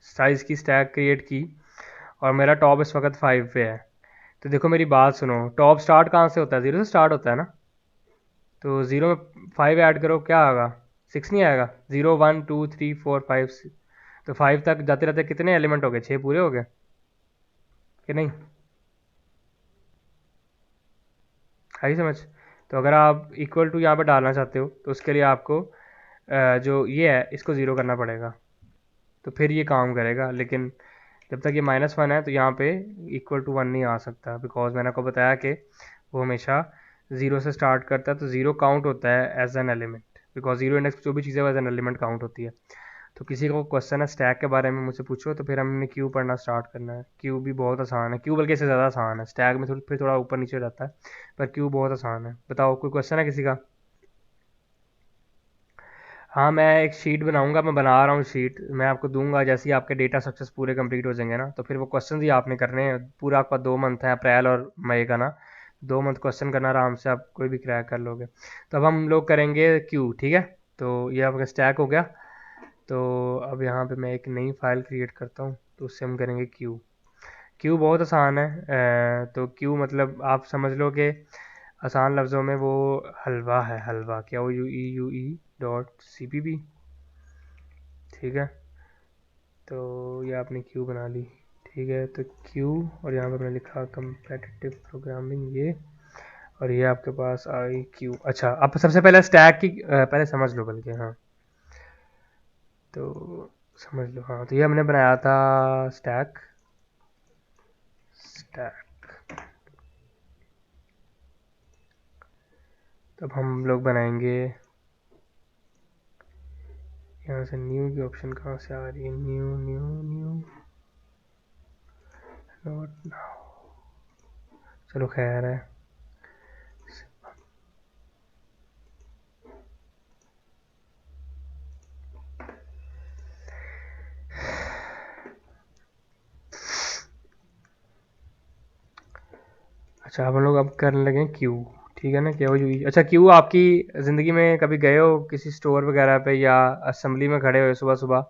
साइज़ की स्टैक क्रिएट की और मेरा टॉप इस वक्त 5 पे है। तो देखो मेरी बात सुनो, टॉप स्टार्ट कहाँ से होता है? 0 से स्टार्ट होता है ना। तो 0 में 5 ऐड करो, क्या आएगा? 6 नहीं आएगा? 0 1 2 3 4 5, तो 5 तक जाते रहते कितने एलिमेंट हो गए? 6 पूरे हो गए कि नहीं? आई समझ? तो अगर आप इक्वल टू यहाँ पर डालना चाहते हो तो उसके लिए आपको जो ये है इसको ज़ीरो करना पड़ेगा, तो फिर ये काम करेगा। लेकिन जब तक ये -1 है तो यहाँ पे =1 नहीं आ सकता, बिकॉज मैंने आपको बताया कि वो हमेशा 0 से स्टार्ट करता है, तो 0 काउंट होता है as an element, because 0 index जो भी चीज़ें एज एन एलिमेंट काउंट होती है। तो किसी को क्वेश्चन है स्टैक के बारे में मुझसे पूछो तो फिर हमने क्यू पढ़ना स्टार्ट करना है। क्यू भी बहुत आसान है, क्यू बल्कि इससे ज़्यादा आसान है, स्टैक में फिर थोड़ा ऊपर नीचे रहता है, पर क्यू बहुत आसान है। बताओ कोई क्वेश्चन है किसी का? हाँ, मैं एक शीट बनाऊंगा, मैं बना रहा हूँ शीट, मैं आपको दूंगा जैसे ही आपके डेटा स्ट्रक्चर्स पूरे कंप्लीट हो जाएंगे ना, तो फिर वो क्वेश्चन ही आपने करने हैं। पूरा आपका 2 मंथ है, अप्रैल और मई का ना, 2 मंथ क्वेश्चन करना, आराम से आप कोई भी क्रैक कर लोगे। तो अब हम लोग करेंगे क्यू, ठीक है। तो ये आपका स्टैक हो गया। तो अब यहाँ पे मैं एक नई फाइल क्रिएट करता हूँ, तो उससे हम करेंगे क्यू। क्यू बहुत आसान है। तो क्यू मतलब आप समझ लो कि आसान लफ्ज़ों में वो हलवा है, हलवा, क्या वो UE.cpp, ठीक है। तो ये आपने क्यू बना ली, ठीक है। तो क्यू, और यहाँ पर मैंने लिखा कम्पेटिटिव प्रोग्रामिंग, ये, और ये आपके पास आई क्यू। अच्छा, अब सबसे पहले स्टैक की पहले समझ लो बल्कि, हाँ, तो समझ लो। हाँ, तो ये हमने बनाया था स्टैक, स्टैक। तब हम लोग बनाएंगे, यहाँ से न्यू की ऑप्शन कहाँ से आ रही है? New new new, not now, चलो खैर है। अच्छा, हम लोग अब करने लगे क्यू, ठीक है ना। क्या हो जो, अच्छा, क्यू आपकी ज़िंदगी में कभी गए हो किसी स्टोर वगैरह पे या असेंबली में खड़े हुए सुबह सुबह,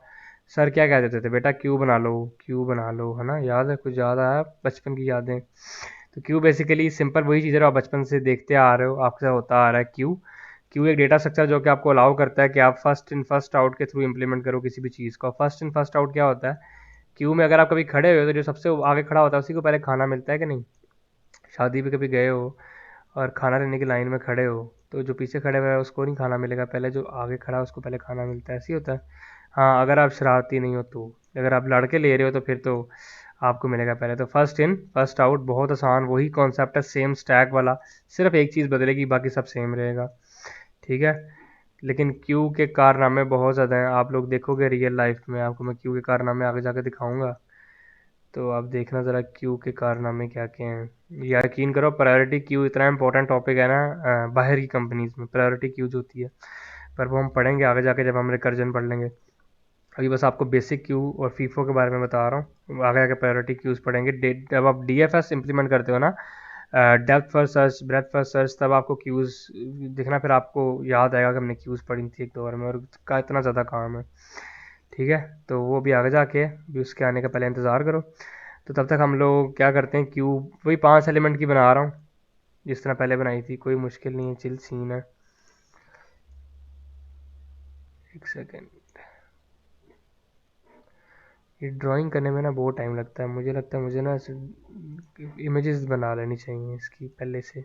सर क्या कह देते थे? बेटा क्यू बना लो, क्यू बना लो, है ना? याद है, कुछ याद आया बचपन की यादें? तो क्यू बेसिकली सिंपल वही चीज़ है जो आप बचपन से देखते आ रहे हो, आपके साथ होता आ रहा है। क्यू क्यू एक डेटा स्ट्रक्चर जो कि आपको अलाउ करता है कि आप फर्स्ट इन फर्स्ट आउट के थ्रू इंप्लीमेंट करो किसी भी चीज़ को। फर्स्ट इन फर्स्ट आउट क्या होता है? क्यू में अगर आप कभी खड़े हुए हो तो जो सबसे आगे खड़ा होता है उसी को पहले खाना मिलता है कि नहीं? शादी पे कभी गए हो और खाना लेने की लाइन में खड़े हो, तो जो पीछे खड़े हुए हैं उसको नहीं खाना मिलेगा, पहले जो आगे खड़ा है उसको पहले खाना मिलता है, ऐसे ही होता है। हाँ, अगर आप शरारती नहीं हो तो, अगर आप लड़के ले रहे हो तो फिर तो आपको मिलेगा पहले। तो फर्स्ट इन फर्स्ट आउट बहुत आसान, वही कॉन्सेप्ट है सेम स्टैक वाला, सिर्फ एक चीज़ बदलेगी, बाकी सब सेम रहेगा, ठीक है। लेकिन क्यू के कारनामे बहुत ज़्यादा हैं, आप लोग देखोगे रियल लाइफ में, आपको मैं क्यू के कारनामे आगे जाके दिखाऊंगा। तो आप देखना ज़रा क्यू के कारनामे क्या क्या हैं। यकीन करो, प्रायोरिटी क्यू इतना इंपॉर्टेंट टॉपिक है ना, बाहर की कंपनीज में प्रायोरिटी क्यू जो होती है, पर वो हम पढ़ेंगे आगे जाके जब हम रिकर्जन पढ़ लेंगे। अभी बस आपको बेसिक क्यू और फीफो के बारे में बता रहा हूँ, आगे जाके प्रायोरिटी क्यूज़ पढ़ेंगे। जब आप DFS इम्प्लीमेंट करते हो ना, depth first search, breath first search, तब आपको क्यूज़ दिखना, फिर आपको याद आएगा कि हमने क्यूज़ पढ़ी थी एक दौर में और का इतना ज़्यादा काम है, ठीक है। तो वो भी आगे जाके, भी उसके आने का पहले इंतज़ार करो। तो तब तक हम लोग क्या करते हैं, क्यूब वही 5 एलिमेंट की बना रहा हूँ जिस तरह पहले बनाई थी, कोई मुश्किल नहीं है, चिल सीन है। एक सेकेंड, ये ड्राइंग करने में ना बहुत टाइम लगता है, मुझे लगता है मुझे ना इमेजेस बना लेनी चाहिए इसकी पहले से,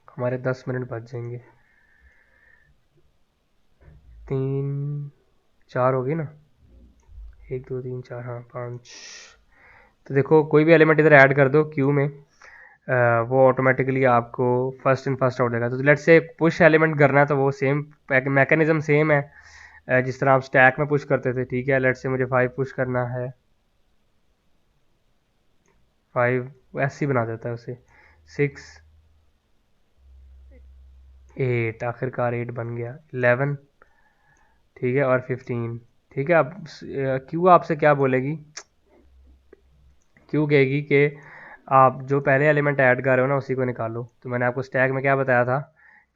हमारे 10 मिनट बच जाएंगे। 3 4 होगी ना, 1 2 3 4, हाँ 5। तो देखो कोई भी एलिमेंट इधर ऐड कर दो क्यू में, वो ऑटोमेटिकली आपको फर्स्ट इन फर्स्ट आउट देगा। तो लेट्स से पुश एलिमेंट करना है तो वो सेम मैकेनिज्म सेम है, जिस तरह आप स्टैक में पुश करते थे, ठीक है। लेट्स से मुझे 5 पुश करना है, 5 ऐसे ही बना देता है उसे, 6 8, आखिरकार 8 बन गया, 11, ठीक है, और 15, ठीक है। अब क्यू आपसे क्या बोलेगी? क्यू कहेगी कि आप जो पहले एलिमेंट ऐड कर रहे हो ना उसी को निकालो। तो मैंने आपको स्टैक में क्या बताया था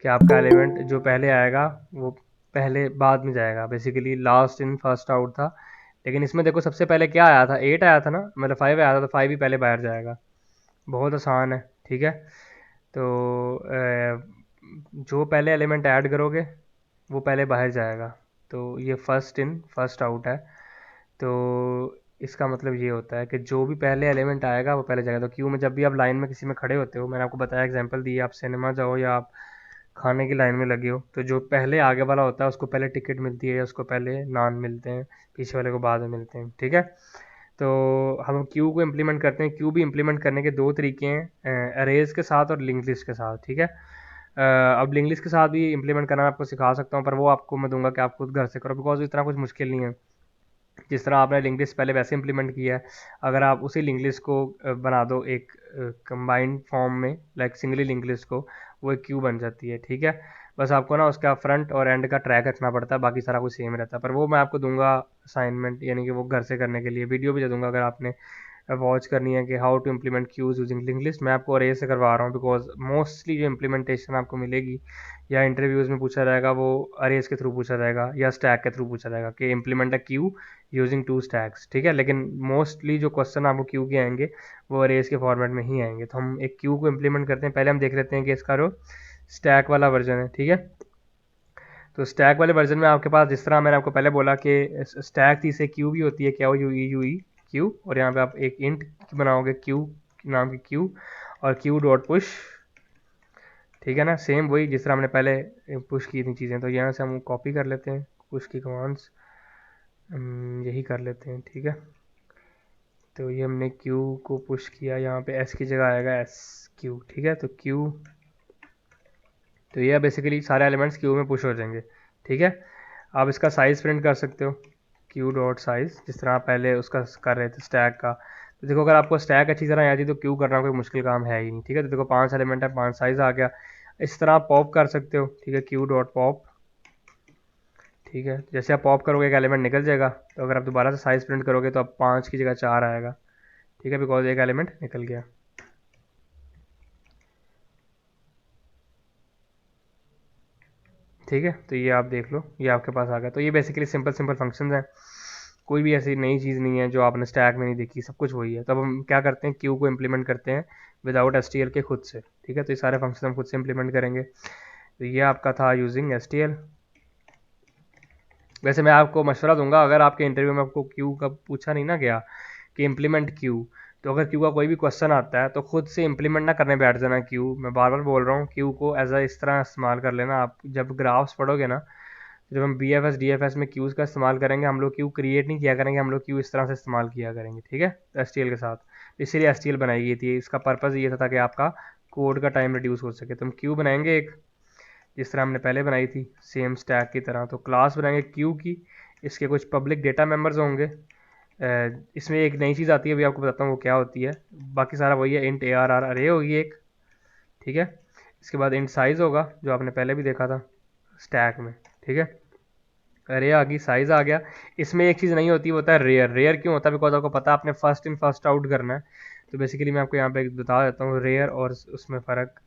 कि आपका एलिमेंट जो पहले आएगा वो पहले बाद में जाएगा, basically last in first out था। लेकिन इसमें देखो सबसे पहले क्या आया था, 8 आया था ना, मतलब 5 आया था, तो 5 ही पहले बाहर जाएगा। बहुत आसान है, ठीक है। तो जो पहले एलिमेंट ऐड करोगे वो पहले बाहर जाएगा, तो ये फर्स्ट इन फर्स्ट आउट है। तो इसका मतलब ये होता है कि जो भी पहले एलिमेंट आएगा वो पहले जाएगा। तो क्यू में जब भी आप लाइन में किसी में खड़े होते हो, मैंने आपको बताया एग्जांपल दी, आप सिनेमा जाओ या आप खाने की लाइन में लगे हो, तो जो पहले आगे वाला होता है उसको पहले टिकट मिलती है या उसको पहले नान मिलते हैं, पीछे वाले को बाद में मिलते हैं, ठीक है। तो हम क्यू को इम्प्लीमेंट करते हैं। क्यू भी इम्प्लीमेंट करने के दो तरीके हैं, अरेज के साथ और लिंक लिस्ट के साथ, ठीक है। अब लिंक लिस्ट के साथ भी इम्प्लीमेंट करना मैं आपको सिखा सकता हूँ, पर वो आपको मैं दूंगा कि आप खुद घर से करो, बिकॉज इतना कुछ मुश्किल नहीं है। जिस तरह आपने लिंक लिस्ट पहले वैसे इम्प्लीमेंट किया है, अगर आप उसी लिंक लिस्ट को बना दो एक कंबाइंड फॉर्म में, लाइक सिंगली लिंक लिस्ट को, वो एक क्यू बन जाती है, ठीक है। बस आपको ना उसका फ्रंट और एंड का ट्रैक रखना पड़ता है, बाकी सारा कुछ सेम रहता है। पर वो मैं आपको दूंगा असाइनमेंट, यानी कि वो घर से करने के लिए वीडियो भी दे दूंगा अगर आपने वॉच करनी है कि how to implement queues using link list. मैं आपको अरे से करवा रहा हूँ, बिकॉज मोस्टली जो इम्प्लीमेंटेशन आपको मिलेगी या इंटरव्यूज़ में पूछा जाएगा वो अरेज के थ्रू पूछा जाएगा या स्टैक के थ्रू पूछा जाएगा कि implement a queue using two stacks, ठीक है। लेकिन मोस्टली जो क्वेश्चन आपको क्यू के आएंगे वो अरेज के फॉर्मेट में ही आएंगे। तो हम एक क्यू को इम्प्लीमेंट करते हैं। पहले हम देख लेते हैं कि इसका जो स्टैक वाला वर्जन है, ठीक है। तो स्टैक वाले वर्जन में आपके पास, जिस तरह मैंने आपको पहले बोला कि स्टैक थी से क्यू भी होती है, क्या हो, यू ई क्यू, और यहाँ पे आप एक इंट बनाओगे क्यू नाम की क्यू, और क्यू डॉट पुश, ठीक है ना। सेम वही जिस तरह हमने पहले पुश की थी चीज़ें। तो यहाँ से हम कॉपी कर लेते हैं पुश की कमांड्स, यही कर लेते हैं, ठीक है। तो ये हमने क्यू को पुश किया, यहाँ पे एस की जगह आएगा एस क्यू, ठीक है। तो क्यू, तो ये बेसिकली सारे एलिमेंट्स क्यू में पुश हो जाएंगे, ठीक है। आप इसका साइज़ प्रिंट कर सकते हो, क्यू डॉट साइज़, जिस तरह आप पहले उसका कर रहे थे स्टैक का। तो देखो अगर आपको स्टैक अच्छी तरह आती तो क्यू करना कोई मुश्किल काम है ही नहीं, ठीक है। तो देखो 5 एलिमेंट है, 5 साइज़ आ गया। इस तरह आप पॉप कर सकते हो, ठीक है, क्यू डॉट पॉप, ठीक है। जैसे आप पॉप करोगे एक एलिमेंट निकल जाएगा, तो अगर आप दोबारा से साइज़ प्रिंट करोगे तो अब 5 की जगह 4 आएगा, ठीक है, बिकॉज एक एलिमेंट निकल गया, ठीक है। तो ये आप देख लो, ये आपके पास आ गया। तो ये बेसिकली सिंपल सिंपल फंक्शन है, कोई भी ऐसी नई चीज़ नहीं है जो आपने स्टैक में नहीं देखी, सब कुछ वही है। तब हम क्या करते हैं, क्यू को इम्प्लीमेंट करते हैं विदाउट एस के खुद से, ठीक है। तो ये सारे फंक्शन हम खुद से इम्प्लीमेंट करेंगे। तो ये आपका था यूजिंग एस। वैसे मैं आपको मशवरा दूंगा, अगर आपके इंटरव्यू में आपको क्यू का पूछा नहीं ना गया कि इम्प्लीमेंट क्यू, तो अगर क्यू का कोई भी क्वेश्चन आता है तो खुद से इम्प्लीमेंट ना करने बैठ जाना क्यू। मैं बार बार बोल रहा हूँ, क्यू को एज अ इस तरह इस्तेमाल कर लेना। आप जब ग्राफ्स पढ़ोगे ना, जब हम B F S D F S में क्यूज़ का इस्तेमाल करेंगे, हम लोग क्यू क्रिएट नहीं किया करेंगे, हम लोग क्यू इस तरह से इस्तेमाल किया करेंगे, ठीक है, एस के साथ। इसीलिए एस बनाई गई थी, इसका पर्पज़ ये था ताकि आपका कोड का टाइम रिड्यूस हो सके। तो हम क्यू बनाएंगे एक, जिस तरह हमने पहले बनाई थी सेम स्टैक की तरह। तो क्लास बनाएंगे क्यू की, इसके कुछ पब्लिक डेटा मेंबर्स होंगे। इसमें एक नई चीज़ आती है, अभी आपको बताता हूँ वो क्या होती है। बाकी सारा वही है, इंट ए आर आर अरे होगी एक, ठीक है। इसके बाद इंट साइज़ होगा जो आपने पहले भी देखा था स्टैक में, ठीक है। अरे आ गई, साइज़ आ गया। इसमें एक चीज़ नहीं होती, वो होता है रेयर। रेयर क्यों होता है, बिकॉज आपको पता है आपने फर्स्ट इन फर्स्ट आउट करना है। तो बेसिकली मैं आपको यहाँ पे बता देता हूँ रेयर और उसमें फ़र्क।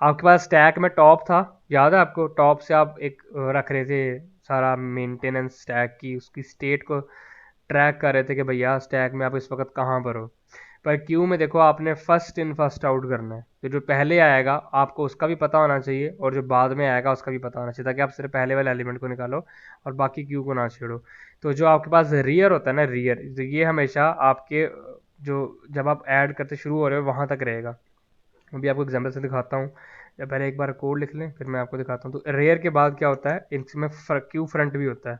आपके पास स्टैक में टॉप था, याद है आपको, टॉप से आप एक रख रहे थे सारा मेंटेनेंस स्टैक की, उसकी स्टेट को ट्रैक कर रहे थे कि भैया स्टैक में आप इस वक्त कहाँ पर हो। पर क्यू में देखो आपने फर्स्ट इन फर्स्ट आउट करना है, तो जो पहले आएगा आपको उसका भी पता होना चाहिए और जो बाद में आएगा उसका भी पता होना चाहिए, ताकि आप सिर्फ पहले वाले एलिमेंट को निकालो और बाकी क्यू को ना छेड़ो। तो जो आपके पास रियर होता है ना, रियर, तो ये हमेशा आपके जो जब आप ऐड करते शुरू हो रहे हो वहाँ तक रहेगा। अभी आपको एग्जाम्पल से दिखाता हूँ, या पहले एक बार कोड लिख लें फिर मैं आपको दिखाता हूँ। तो रेयर के बाद क्या होता है, इसमें क्यू फ्रंट भी होता है,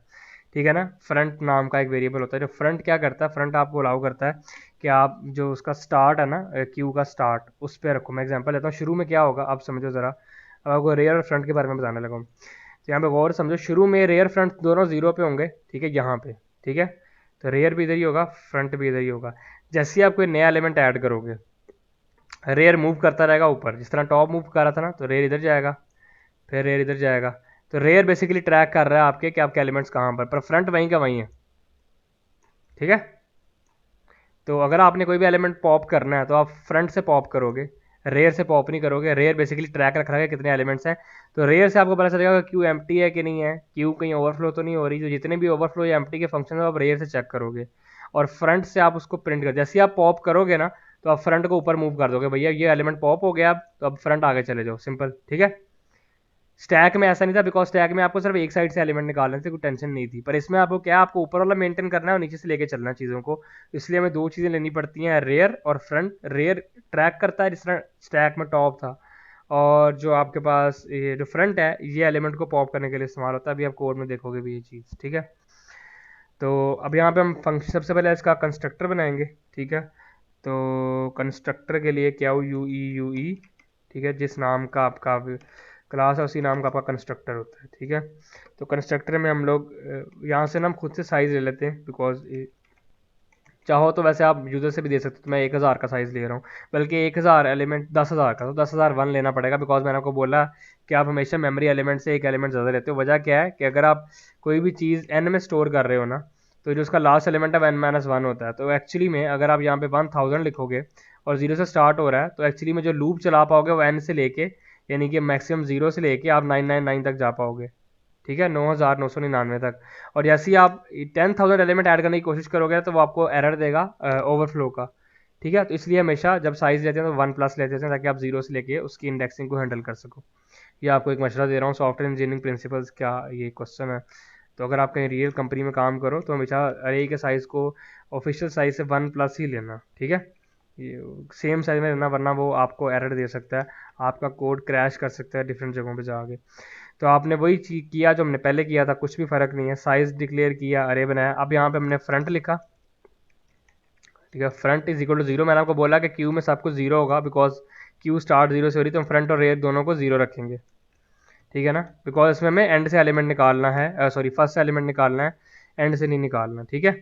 ठीक है ना। फ्रंट नाम का एक वेरिएबल होता है, जो फ्रंट क्या करता है, फ्रंट आपको अलाउ करता है कि आप जो उसका स्टार्ट है ना, क्यू का स्टार्ट उस पर रखो। मैं एग्जांपल लेता हूँ, शुरू में क्या होगा आप समझो ज़रा। अब आपको रेयर और फ्रंट के बारे में बताने लगा हूँ, तो यहाँ पे गौर समझो, शुरू में रेयर फ्रंट दोनों जीरो पे होंगे, ठीक है, यहाँ पे, ठीक है। तो रेयर भी इधर ही होगा, फ्रंट भी इधर ही होगा। जैसे ही आप कोई नया एलिमेंट ऐड करोगे, रेयर मूव करता रहेगा ऊपर, जिस तरह टॉप मूव कर रहा था ना, तो रेयर इधर जाएगा, फिर रेयर इधर जाएगा। तो रेयर बेसिकली ट्रैक कर रहा है आपके कि आपके एलिमेंट्स कहाँ पर फ्रंट वहीं का वहीं है, ठीक है। तो अगर आपने कोई भी एलिमेंट पॉप करना है तो आप फ्रंट से पॉप करोगे, रेयर से पॉप नहीं करोगे। रेयर बेसिकली ट्रैक रख रहा है कितने एलिमेंट्स हैं, तो रेयर से आपको पता चलेगा क्यू एम्प्टी है कि नहीं है, क्यू कहीं ओवरफ्लो तो नहीं हो रही। तो जितने भी ओवरफ्लो या एम्प्टी के फंक्शन है आप रेयर से चेक करोगे, और फ्रंट से आप उसको प्रिंट कर, जैसे आप पॉप करोगे ना, तो आप फ्रंट को ऊपर मूव कर दोगे, भैया ये एलिमेंट पॉप हो गया, तो अब फ्रंट आगे चले जाओ, सिंपल, ठीक है। स्टैक में ऐसा नहीं था, बिकॉज स्टैक में आपको सिर्फ एक साइड से एलिमेंट निकालने से कोई टेंशन नहीं थी। पर इसमें आपको क्या, आपको ऊपर वाला मेंटेन करना है और नीचे से लेके चलना है चीज़ों को। इसलिए हमें दो चीज़ें लेनी पड़ती हैं, रेयर और फ्रंट। रेयर ट्रैक करता है जिस तरह स्टैक में टॉप था, और जो आपके पास ये जो फ्रंट है, ये एलिमेंट को पॉप करने के लिए इस्तेमाल होता है। अभी आप कोड में देखोगे भी ये चीज़, ठीक है। तो अब यहाँ पे हम फंक्शन सबसे पहले इसका कंस्ट्रक्टर बनाएंगे, ठीक है। तो कंस्ट्रक्टर के लिए क्या यू ई, ठीक है, जिस नाम का आपका क्लास है उसी नाम का आपका कंस्ट्रक्टर होता है, ठीक है। तो कंस्ट्रक्टर में हम लोग यहाँ से ना हम खुद से साइज़ ले लेते हैं, बिकॉज चाहो तो वैसे आप यूज़र से भी दे सकते हो। तो मैं 1000 का साइज़ ले रहा हूँ, बल्कि 1000 एलिमेंट 10,000 का, तो 10,001 लेना पड़ेगा, बिकॉज मैंने आपको बोला कि आप हमेशा मेमोरी एलिमेंट से एक एलिमेंट ज़्यादा लेते हो। वजह क्या है कि अगर आप कोई भी चीज़ एन में स्टोर कर रहे हो ना, तो जो उसका लास्ट एलिमेंट है n-1 होता है। तो एक्चुअली में अगर आप यहाँ पे 1000 लिखोगे और जीरो से स्टार्ट हो रहा है, तो एक्चुअली में जो लूप चला पाओगे वो n से लेके, यानी कि मैक्सिमम जीरो से लेके आप 999 तक जा पाओगे, ठीक है, 9999 तक। और जैसे ही आप 10,000 एलिमेंट ऐड करने की कोशिश करोगे तो वो आपको एरर देगा ओवरफ्लो का, ठीक है। तो इसलिए हमेशा जब साइज लेते हैं तो 1+ लेते हैं, ताकि आप जीरो से लेके उसकी इंडेक्सिंग को हैंडल कर सको। ये आपको एक मशवरा दे रहा हूँ, सॉफ्टवेयर इंजीनियरिंग प्रिंसिपल्स क्या ये क्वेश्चन है। तो अगर आप कहीं रियल कंपनी में काम करो तो हमेशा अरे के साइज़ को ऑफिशियल साइज से 1+ ही लेना, ठीक है। ये सेम साइज में लेना, वरना वो आपको एरर दे सकता है, आपका कोड क्रैश कर सकता है डिफरेंट जगहों पे जाके। तो आपने वही चीज किया जो हमने पहले किया था, कुछ भी फर्क नहीं है। साइज डिक्लेयर किया, अरे बनाया। अब यहाँ पे हमने फ्रंट लिखा, ठीक है। Front is equal to zero. मैंने आपको बोला कि क्यू में सब कुछ जीरो होगा, बिकॉज क्यू स्टार्ट जीरो से हो रही, तो हम फ्रंट और रेयर दोनों को जीरो रखेंगे, ठीक है ना। बिकॉज इसमें हमें एंड से एलिमेंट निकालना है, सॉरी फर्स्ट से एलिमेंट निकालना है, एंड से नहीं निकालना, ठीक है।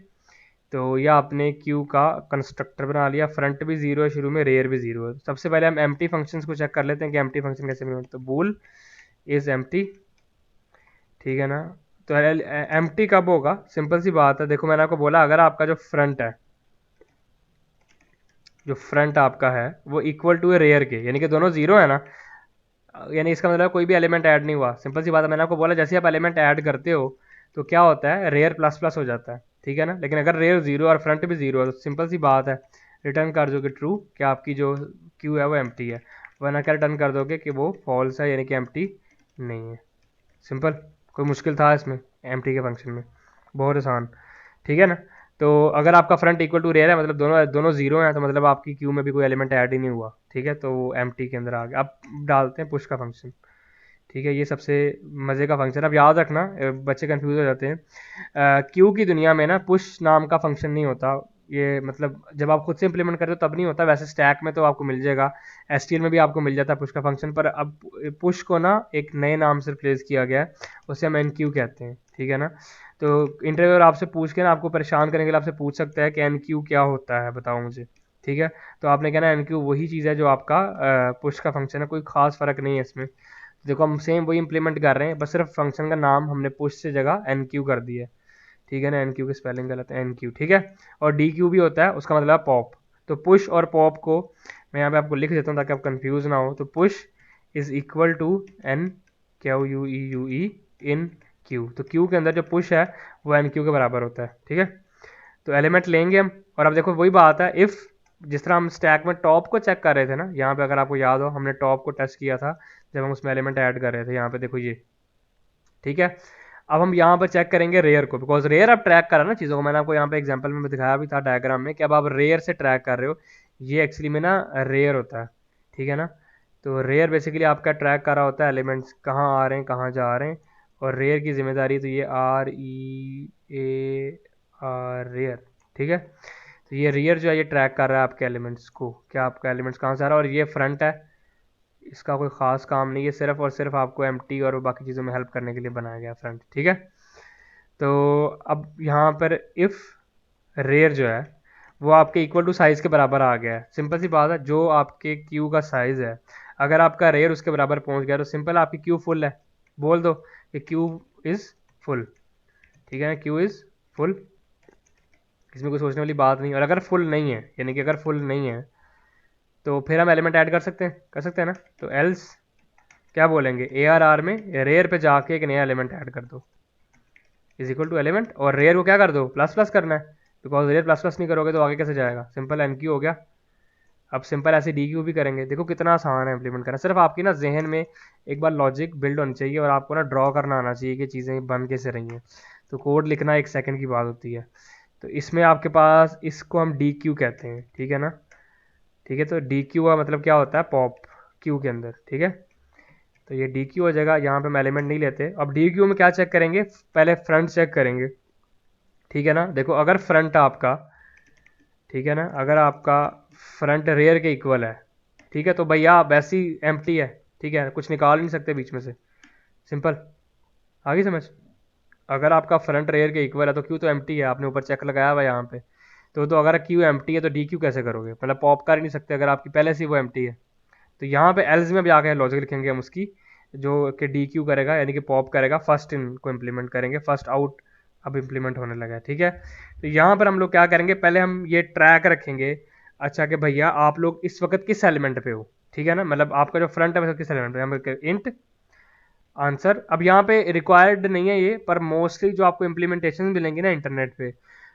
तो यह आपने क्यू का कंस्ट्रक्टर बना लिया। फ्रंट भी जीरो है शुरू में, रेयर भी जीरो है। सबसे पहले हम एम्प्टी फंक्शंस को चेक कर लेते हैं कि एम्प्टी फंक्शन कैसे बने। तो बूल इज एम्प्टी, ठीक है ना। तो एम्प्टी कब होगा, सिंपल सी बात है। देखो मैंने आपको बोला, अगर आपका जो फ्रंट है, जो फ्रंट आपका है वो इक्वल टू ए रेयर के, यानी कि दोनों जीरो है ना, यानी इसका मतलब कोई भी एलिमेंट ऐड नहीं हुआ। सिंपल सी बात है, मैंने आपको बोला जैसे आप एलिमेंट ऐड करते हो तो क्या होता है, रेयर प्लस प्लस हो जाता है, ठीक है ना। लेकिन अगर रेयर जीरो और फ्रंट भी जीरो है तो सिंपल सी बात है, रिटर्न कर दोगे ट्रू कि आपकी जो क्यू है वो एम्प्टी है, वरना क्या रिटर्न कर दोगे कि वो फॉल्स है, यानी कि एम्प्टी नहीं है। सिंपल। कोई मुश्किल था इसमें एम्प्टी के फंक्शन में? बहुत आसान, ठीक है ना। तो अगर आपका फ्रंट इक्वल टू रेयर है, मतलब दोनों दोनों जीरो हैं, तो मतलब आपकी क्यू में भी कोई एलिमेंट ऐड ही नहीं हुआ, ठीक है। तो वो एम्प्टी के अंदर आ गया। अब डालते हैं पुश का फंक्शन, ठीक है। ये सबसे मज़े का फंक्शन है। अब याद रखना, बच्चे कंफ्यूज हो जाते हैं। क्यू की दुनिया में ना पुश नाम का फंक्शन नहीं होता। ये मतलब जब आप खुद से इंप्लीमेंट करते हो तब नहीं होता, वैसे स्टैक में तो आपको मिल जाएगा, एसटीएल में भी आपको मिल जाता है पुश का फंक्शन। पर अब पुश को ना एक नए नाम से रिप्लेस किया गया है, उसे हम एन क्यू कहते हैं, ठीक है ना। तो इंटरव्यूअर आपसे पूछ के ना आपको परेशान करने के लिए आपसे पूछ सकता है कि एन क्यू क्या होता है, बताओ मुझे, ठीक है। तो आपने कहना एन क्यू वही चीज़ है जो आपका पुश का फंक्शन है, कोई खास फ़र्क नहीं है इसमें। देखो हम सेम वही इंप्लीमेंट कर रहे हैं, बस सिर्फ फंक्शन का नाम हमने पुश से जगह एन क्यू कर दिया है, ठीक है ना। एन क्यू की स्पेलिंग गलत है, एन क्यू, ठीक है। और डी क्यू भी होता है, उसका मतलब है पॉप। तो पुश और पॉप को मैं यहाँ पे आपको लिख देता हूँ ताकि आप कंफ्यूज ना हो। तो push is equal to enqueue E in queue. तो क्यू के अंदर जो पुश है वो एन क्यू के बराबर होता है, ठीक है। तो एलिमेंट लेंगे हम, और अब देखो वही बात है, इफ़ जिस तरह हम स्टैक में टॉप को चेक कर रहे थे ना, यहाँ पे अगर आपको याद हो हमने टॉप को टेस्ट किया था जब हम उसमें एलिमेंट ऐड कर रहे थे, यहाँ पे देखो ये, ठीक है। अब हम यहाँ पर चेक करेंगे रेयर को, बिकॉज रेयर अब ट्रैक कर रहा है ना चीज़ों को। मैंने आपको यहाँ पे एग्जांपल में दिखाया भी था डायग्राम में कि अब आप रेयर से ट्रैक कर रहे हो। ये एक्चुअली में ना रेयर होता है, ठीक है ना। तो रेयर बेसिकली आपका ट्रैक कर रहा होता है एलिमेंट्स कहाँ आ रहे हैं कहाँ जा रहे हैं, और रेयर की जिम्मेदारी तो ये REAR रेयर, ठीक है। तो ये रेयर जो है ये ट्रैक कर रहा है आपके एलिमेंट्स को, क्या आपका एलिमेंट्स कहाँ से आ रहा है। और ये फ्रंट है, इसका कोई ख़ास काम नहीं है, सिर्फ और सिर्फ आपको एम्प्टी और बाकी चीज़ों में हेल्प करने के लिए बनाया गया फ्रंट, ठीक है। तो अब यहाँ पर इफ़ रेयर जो है वो आपके इक्वल टू साइज़ के बराबर आ गया है। सिंपल सी बात है, जो आपके क्यू का साइज़ है अगर आपका रेयर उसके बराबर पहुँच गया तो सिंपल आपकी क्यू फुल है, बोल दो कि क्यू इज़ फुल, ठीक है ना। क्यू इज़ फुल, इसमें कोई सोचने वाली बात नहीं। और अगर फुल नहीं है, यानी कि अगर फुल नहीं है तो फिर हम एलिमेंट ऐड कर सकते हैं ना। तो एल्स क्या बोलेंगे, ARR में रेयर पे जाके एक नया एलिमेंट ऐड कर दो इज इक्वल टू एलिमेंट, और रेयर को क्या कर दो, प्लस प्लस करना है, बिकॉज रेयर प्लस प्लस नहीं करोगे तो आगे कैसे जाएगा। सिंपल एन क्यू हो गया। अब सिंपल ऐसे डी क्यू भी करेंगे। देखो कितना आसान है इम्प्लीमेंट करना, सिर्फ आपकी ना जहन में एक बार लॉजिक बिल्ड होनी चाहिए और आपको ना ड्रॉ करना आना चाहिए कि चीज़ें बन कैसे रही हैं। तो कोड लिखना 1 सेकंड की बात होती है। तो इसमें आपके पास इसको हम डी क्यू कहते हैं, ठीक है ना। ठीक है, तो डी क्यू का मतलब क्या होता है, पॉप क्यू के अंदर, ठीक है। तो ये डी क्यू हो जाएगा, यहाँ पे हम एलिमेंट नहीं लेते। अब डी क्यू में क्या चेक करेंगे, पहले फ्रंट चेक करेंगे ठीक है ना। देखो अगर फ्रंट आपका, ठीक है ना, अगर आपका फ्रंट रेयर के इक्वल है, ठीक है, तो भैया वैसी एम्प्टी है, ठीक है, कुछ निकाल नहीं सकते बीच में से, सिंपल। आगे समझ। अगर आपका फ्रंट रेयर के इक्वल है तो क्यू तो एम्प्टी है, आपने ऊपर चेक लगाया हुआ है यहाँ पे। तो अगर क्यू एम्प्टी है तो डी क्यू कैसे करोगे, मतलब पॉप कर ही नहीं सकते अगर आपकी पहले से वो एम्प्टी है। तो यहाँ पे एल्स में भी आके लॉजिक लिखेंगे हम उसकी, जो कि डी क्यू करेगा, यानी कि पॉप करेगा, फर्स्ट इन को इम्प्लीमेंट करेंगे, फर्स्ट आउट अब इम्प्लीमेंट होने लगा है, ठीक है। तो यहाँ पर हम लोग क्या करेंगे, पहले हम ये ट्रैक रखेंगे, अच्छा कि भैया आप लोग इस वक्त किस एलिमेंट पे हो, ठीक है ना, मतलब आपका जो फ्रंट है किस एलिमेंट पे, हम इंट आंसर। अब यहाँ पे रिक्वायर्ड नहीं है ये, पर मोस्टली जो आपको इम्प्लीमेंटेशन मिलेंगी ना इंटरनेट पे,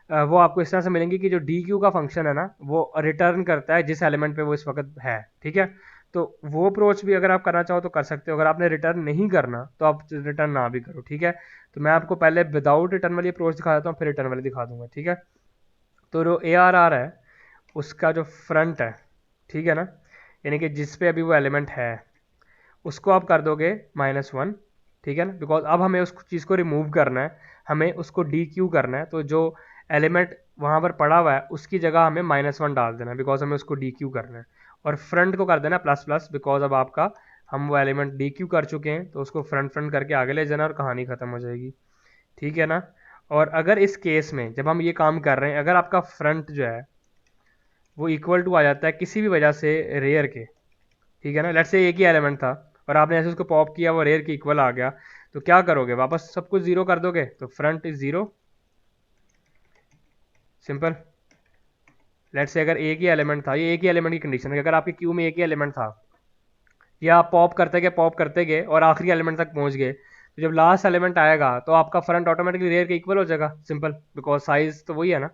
वो आपको इस तरह से मिलेंगी कि जो डी क्यू का फंक्शन है ना, वो रिटर्न करता है जिस एलिमेंट पे वो इस वक्त है, ठीक है। तो वो अप्रोच भी अगर आप करना चाहो तो कर सकते हो, अगर आपने रिटर्न नहीं करना तो आप रिटर्न ना भी करो, ठीक है। तो मैं आपको पहले विदाउट रिटर्न वाली अप्रोच दिखा देता हूँ, फिर रिटर्न वाली दिखा दूंगा, ठीक है। तो जो ए आर आर है उसका जो फ्रंट है, ठीक है ना, यानी कि जिस पे अभी वो एलिमेंट है, उसको आप कर दोगे -1, ठीक है ना, बिकॉज अब हमें उस चीज़ को रिमूव करना है, हमें उसको डी क्यू करना है, तो जो एलिमेंट वहाँ पर पड़ा हुआ है उसकी जगह हमें -1 डाल देना है, बिकॉज हमें उसको डी क्यू करना है। और फ्रंट को कर देना ++, बिकॉज अब आपका हम वो एलिमेंट डी क्यू कर चुके हैं, तो उसको फ्रंट फ्रंट करके आगे ले जाना और कहानी ख़त्म हो जाएगी, ठीक है ना। और अगर इस केस में जब हम ये काम कर रहे हैं, अगर आपका फ्रंट जो है वो इक्वल टू आ जाता है किसी भी वजह से रेयर के, ठीक है ना, लेट्स से एक ही एलिमेंट था और आपने ऐसे उसको पॉप किया, वो रेयर के इक्वल आ गया, तो क्या करोगे, वापस सब कुछ जीरो कर दोगे, तो front is zero, simple. Let's say अगर एक ही एलिमेंट था, ये एक ही एलिमेंट की कंडीशन है, अगर आपके क्यू में एक ही एलिमेंट था, या आप पॉप करते गए और आखिरी एलिमेंट तक पहुंच गए, तो जब लास्ट एलिमेंट आएगा तो आपका फ्रंट ऑटोमेटिकली रेयर के इक्वल हो जाएगा, सिंपल, बिकॉज साइज तो वही है ना।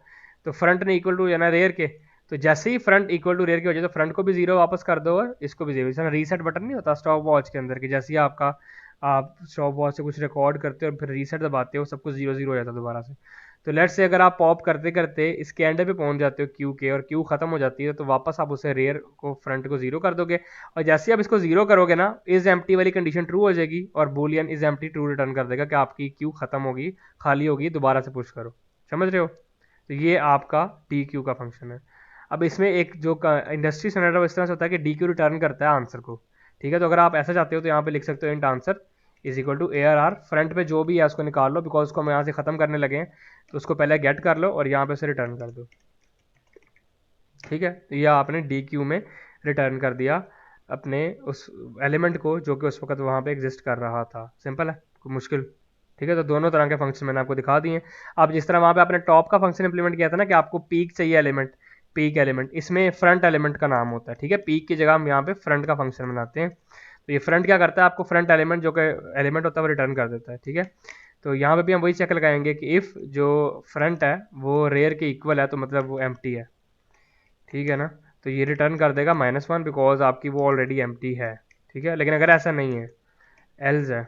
तो फ्रंट ने इक्वल टू जाना रेयर के, तो जैसे ही फ्रंट इक्वल टू रेयर के हो जाए तो फ्रंट को भी जीरो वापस कर दो और इसको भी जीरो, जैसे रीसेट बटन नहीं होता स्टॉप वॉच के अंदर की, जैसे ही आपका आप स्टॉप वॉच से कुछ रिकॉर्ड करते हो और फिर रीसेट दबाते हो, सब कुछ जीरो जीरो हो जाता है दोबारा से। तो लेट्स से अगर आप पॉप करते करते इसके एंड पे पहुंच जाते हो क्यू के, और क्यू खत्म हो जाती है, तो वापस आप उसे रेयर को फ्रंट को जीरो कर दोगे, और जैसे ही आप इसको जीरो करोगे ना, इज एम्प्टी वाली कंडीशन ट्रू हो जाएगी और Boolean is empty true return कर देगा कि आपकी क्यू खत्म होगी, खाली होगी, दोबारा से पुश करो, समझ रहे हो। तो ये आपका डी क्यू का फंक्शन है। अब इसमें एक जो इंडस्ट्री स्टैंडर्ड है वो इस तरह से होता है कि डी क्यू रिटर्न करता है आंसर को, ठीक है। तो अगर आप ऐसा चाहते हो तो यहाँ पे लिख सकते हो int answer is equal to A R R, front पे जो भी है उसको निकाल लो, बिकॉज उसको हम यहाँ से खत्म करने लगे हैं, तो उसको पहले गेट कर लो और यहाँ पे उसे रिटर्न कर दो, ठीक है। तो ये आपने डी क्यू में रिटर्न कर दिया अपने उस एलिमेंट को जो कि उस वक्त वहाँ पे एग्जिस्ट कर रहा था, सिंपल है, कोई मुश्किल। ठीक है, तो दोनों तरह के फंक्शन मैंने आपको दिखा दिए। अब जिस तरह वहाँ पे आपने टॉप का फंक्शन इंप्लीमेंट किया था ना कि आपको पीक चाहिए एलिमेंट, पीक एलिमेंट, इसमें फ्रंट एलिमेंट का नाम होता है, ठीक है। पीक की जगह हम यहाँ पे फ्रंट का फंक्शन बनाते हैं। तो ये फ्रंट क्या करता है, आपको फ्रंट एलिमेंट जो कि एलिमेंट होता है वो रिटर्न कर देता है, ठीक है। तो यहाँ पे भी हम वही चेक लगाएंगे कि इफ़ जो फ्रंट है वो रेयर के इक्वल है तो मतलब वो एम्प्टी है, ठीक है ना। तो ये रिटर्न कर देगा -1 बिकॉज आपकी वो ऑलरेडी एम्प्टी है, ठीक है। लेकिन अगर ऐसा नहीं है, एल्स है,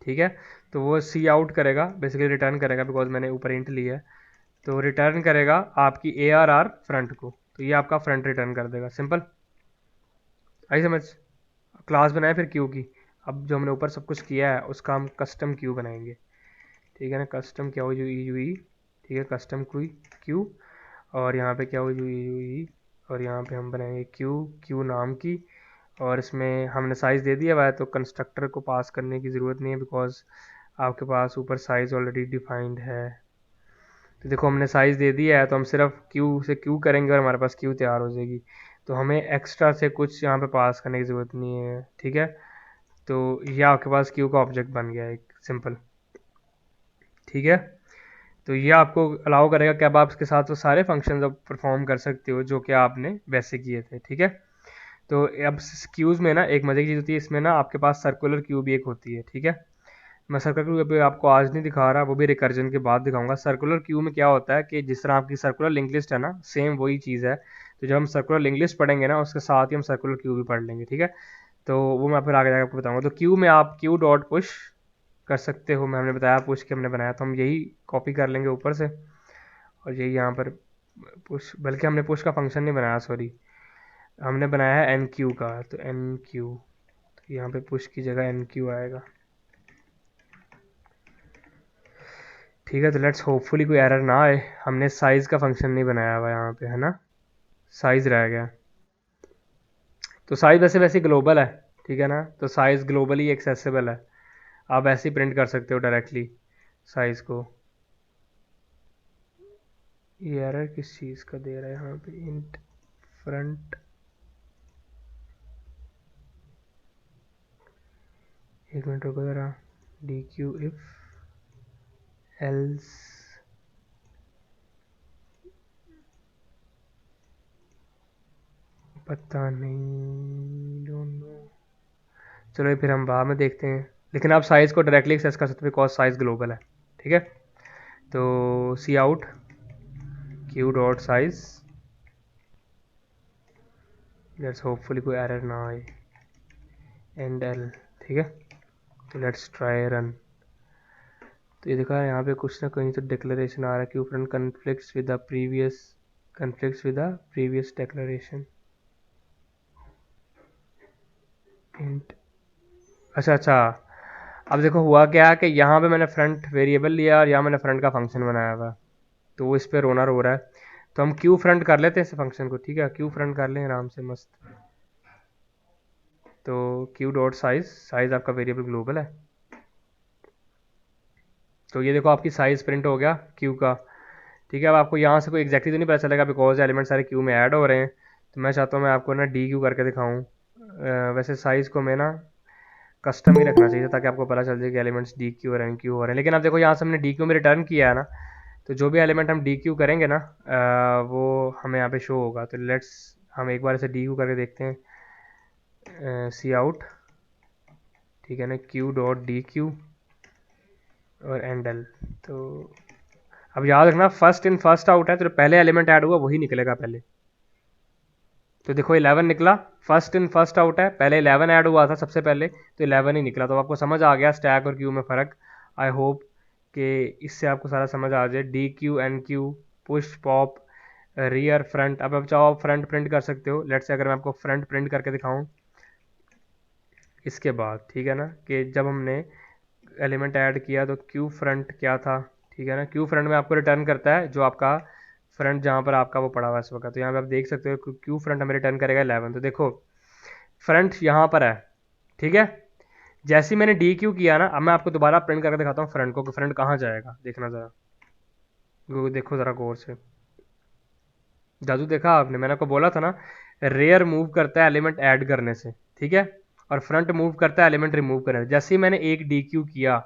ठीक है, तो वो सी आउट करेगा, बेसिकली रिटर्न करेगा, बिकॉज मैंने ऊपर इंट लिया है, तो रिटर्न करेगा आपकी ए आर आर फ्रंट को, तो ये आपका फ्रंट रिटर्न कर देगा, सिंपल। आई समझ। क्लास बनाए फिर क्यू की। अब जो हमने ऊपर सब कुछ किया है उसका हम कस्टम क्यू बनाएंगे, ठीक है ना। कस्टम क्या हो, यू ई, ठीक है, कस्टम क्यू, और यहाँ पे क्या हो, यू ई, और यहाँ पे हम बनाएंगे क्यू, क्यू नाम की, और इसमें हमने साइज़ दे दिया हुआ है तो कंस्ट्रक्टर को पास करने की ज़रूरत नहीं है, बिकॉज आपके पास ऊपर साइज़ ऑलरेडी डिफाइंड है। तो देखो हमने साइज़ दे दिया है, तो हम सिर्फ क्यू से क्यू करेंगे और हमारे पास क्यू तैयार हो जाएगी, तो हमें एक्स्ट्रा से कुछ यहाँ पे पास करने की ज़रूरत नहीं है, ठीक है। तो ये आपके पास क्यू का ऑब्जेक्ट बन गया एक, सिंपल, ठीक है। तो ये आपको अलाउ करेगा कि अब आप इसके साथ वो सारे फंक्शन अब परफॉर्म कर सकते हो जो कि आपने वैसे किए थे, ठीक है। तो अब क्यूज़ में ना एक मज़े की चीज़ होती है, इसमें ना आपके पास सर्कुलर क्यू भी एक होती है, ठीक है। मैं सर्कुलर क्यू अभी आपको आज नहीं दिखा रहा, वो भी रिकर्जन के बाद दिखाऊंगा। सर्कुलर क्यू में क्या होता है कि जिस तरह आपकी सर्कुलर लिंक लिस्ट है ना, सेम वही चीज़ है। तो जब हम सर्कुलर लिंक लिस्ट पढ़ेंगे ना, उसके साथ ही हम सर्कुलर क्यू भी पढ़ लेंगे, ठीक है। तो वो मैं फिर आगे जाकर आपको बताऊंगा। तो क्यू में आप क्यू डॉट पुश कर सकते हो, मैं हमने बताया पुश के हमने बनाया, तो हम यही कॉपी कर लेंगे ऊपर से और यही यहाँ पर पुश, बल्कि हमने पुश का फंक्शन नहीं बनाया, सॉरी, हमने बनाया है एन क्यू का, तो एन क्यू, तो यहाँ पे पुश की जगह एन क्यू आएगा, ठीक है, तो लेट्स होपफुली कोई एरर ना आए। हमने साइज़ का फंक्शन नहीं बनाया हुआ यहाँ पे, है ना, साइज़ रह गया। तो साइज़ वैसे वैसे ग्लोबल है, ठीक है ना, तो साइज़ ग्लोबली एक्सेसिबल है, आप ऐसे ही प्रिंट कर सकते हो डायरेक्टली साइज़ को। ये एरर किस चीज़ का दे रहा है यहाँ पे, इंट फ्रंट, एक मिनट रुको ज़रा, डी क्यू इफ एल्स, पता नहीं, डोंट नो। चलो ये फिर हम बाद में देखते हैं, लेकिन आप साइज़ को डायरेक्टली एक्सेस कर सकते हो बिकॉज साइज़ ग्लोबल है, ठीक है। तो see out Q dot size, let's hopefully कोई एरर ना आए, एंड एल, ठीक है। तो लेट्स ट्राई रन। तो ये देखा यहाँ पे कुछ ना कहीं तो डिक्लेरेशन आ रहा है, Q front conflicts with the previous declaration int. अच्छा अच्छा, अब देखो हुआ क्या है कि यहाँ पे मैंने फ्रंट वेरिएबल लिया और यहाँ मैंने फ्रंट का फंक्शन बनाया हुआ, तो वो इस पर रोना रो रहा है। तो हम क्यू फ्रंट कर लेते हैं इस फंक्शन को, ठीक है, क्यू फ्रंट कर लें आराम से मस्त। तो क्यू डॉट साइज, साइज आपका वेरिएबल ग्लोबल है, तो ये देखो आपकी साइज प्रिंट हो गया क्यू का, ठीक है। अब आपको यहाँ से कोई एग्जैक्टली तो नहीं पता चलेगा बिकॉज एलिमेंट सारे क्यू में ऐड हो रहे हैं, तो मैं चाहता हूँ मैं आपको ना डी क्यू करके दिखाऊँ। वैसे साइज़ को मैं ना कस्टम ही रखना चाहिए ताकि आपको पता चल जाए कि एलिमेंट्स डी क्यू और एन क्यू हो रहे हैं, लेकिन अब देखो यहाँ से हमने डी क्यू में रिटर्न किया है ना, तो जो भी एलिमेंट हम डी क्यू करेंगे ना वो हमें यहाँ पे शो होगा। तो लेट्स हम एक बार इसे डी क्यू करके देखते हैं, सी आउट, ठीक है ना, क्यू डॉट डी क्यू और एंड एल। तो अब याद रखना फर्स्ट इन फर्स्ट आउट है, तो पहले एलिमेंट ऐड हुआ वही निकलेगा पहले। तो देखो 11 निकला, फर्स्ट इन फर्स्ट आउट है, पहले 11 ऐड हुआ था सबसे पहले, तो 11 ही निकला। तो आपको समझ आ गया स्टैक और क्यू में फ़र्क। आई होप कि इससे आपको सारा समझ आ जाए। Dequeue, enqueue, push, pop, rear, front. अब चाहो आप फ्रंट प्रिंट कर सकते हो। लेट्स से अगर मैं आपको फ्रंट प्रिंट करके दिखाऊं इसके बाद, ठीक है ना, कि जब हमने एलिमेंट ऐड किया तो क्यू फ्रंट क्या था, ठीक है ना, क्यू फ्रंट में आपको रिटर्न करता है जो आपका फ्रंट जहाँ पर आपका वो पड़ा हुआ है इस वक्त। तो यहाँ पे आप देख सकते हो क्यू फ्रंट हमें रिटर्न करेगा 11। तो देखो फ्रंट यहाँ पर है, ठीक है। जैसे ही मैंने डी क्यू किया ना, अब मैं आपको दोबारा प्रिंट करके दिखाता हूँ फ्रंट को कि फ्रंट कहाँ जाएगा, देखना ज़रा, देखो ज़रा गौर से। जादू देखा आपने, मैंने आपको बोला था ना, रेयर मूव करता है एलिमेंट ऐड करने से, ठीक है, और फ्रंट मूव करता है एलिमेंट रिमूव करने से। जैसे ही मैंने एक डी क्यू किया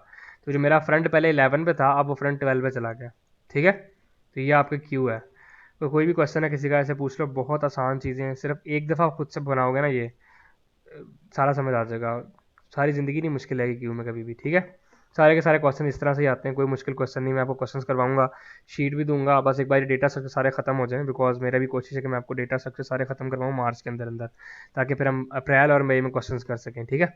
तो जो मेरा फ्रंट पहले 11 पे था अब वो फ्रंट 12 पे चला गया, ठीक है। तो ये आपका क्यू है। तो कोई भी क्वेश्चन है किसी का ऐसे पूछ लो, बहुत आसान चीज़ें हैं, सिर्फ एक दफ़ा खुद से बनाओगे ना ये सारा समझ आ जाएगा। सारी ज़िंदगी नहीं मुश्किल है क्यू में कभी भी, ठीक है। सारे के सारे क्वेश्चन इस तरह से ही आते हैं, कोई मुश्किल क्वेश्चन नहीं। मैं आपको क्वेश्चन करवाऊंगा, शीट भी दूंगा, बस एक बार डेटा स्ट्रक्चर सारे खत्म हो जाएं, बिकॉज मेरा भी कोशिश है कि मैं आपको डेटा स्ट्रक्चर सारे खत्म करवाऊँ मार्च के अंदर अंदर, ताकि फिर हम अप्रैल और मई में क्वेश्चन कर सकें, ठीक है।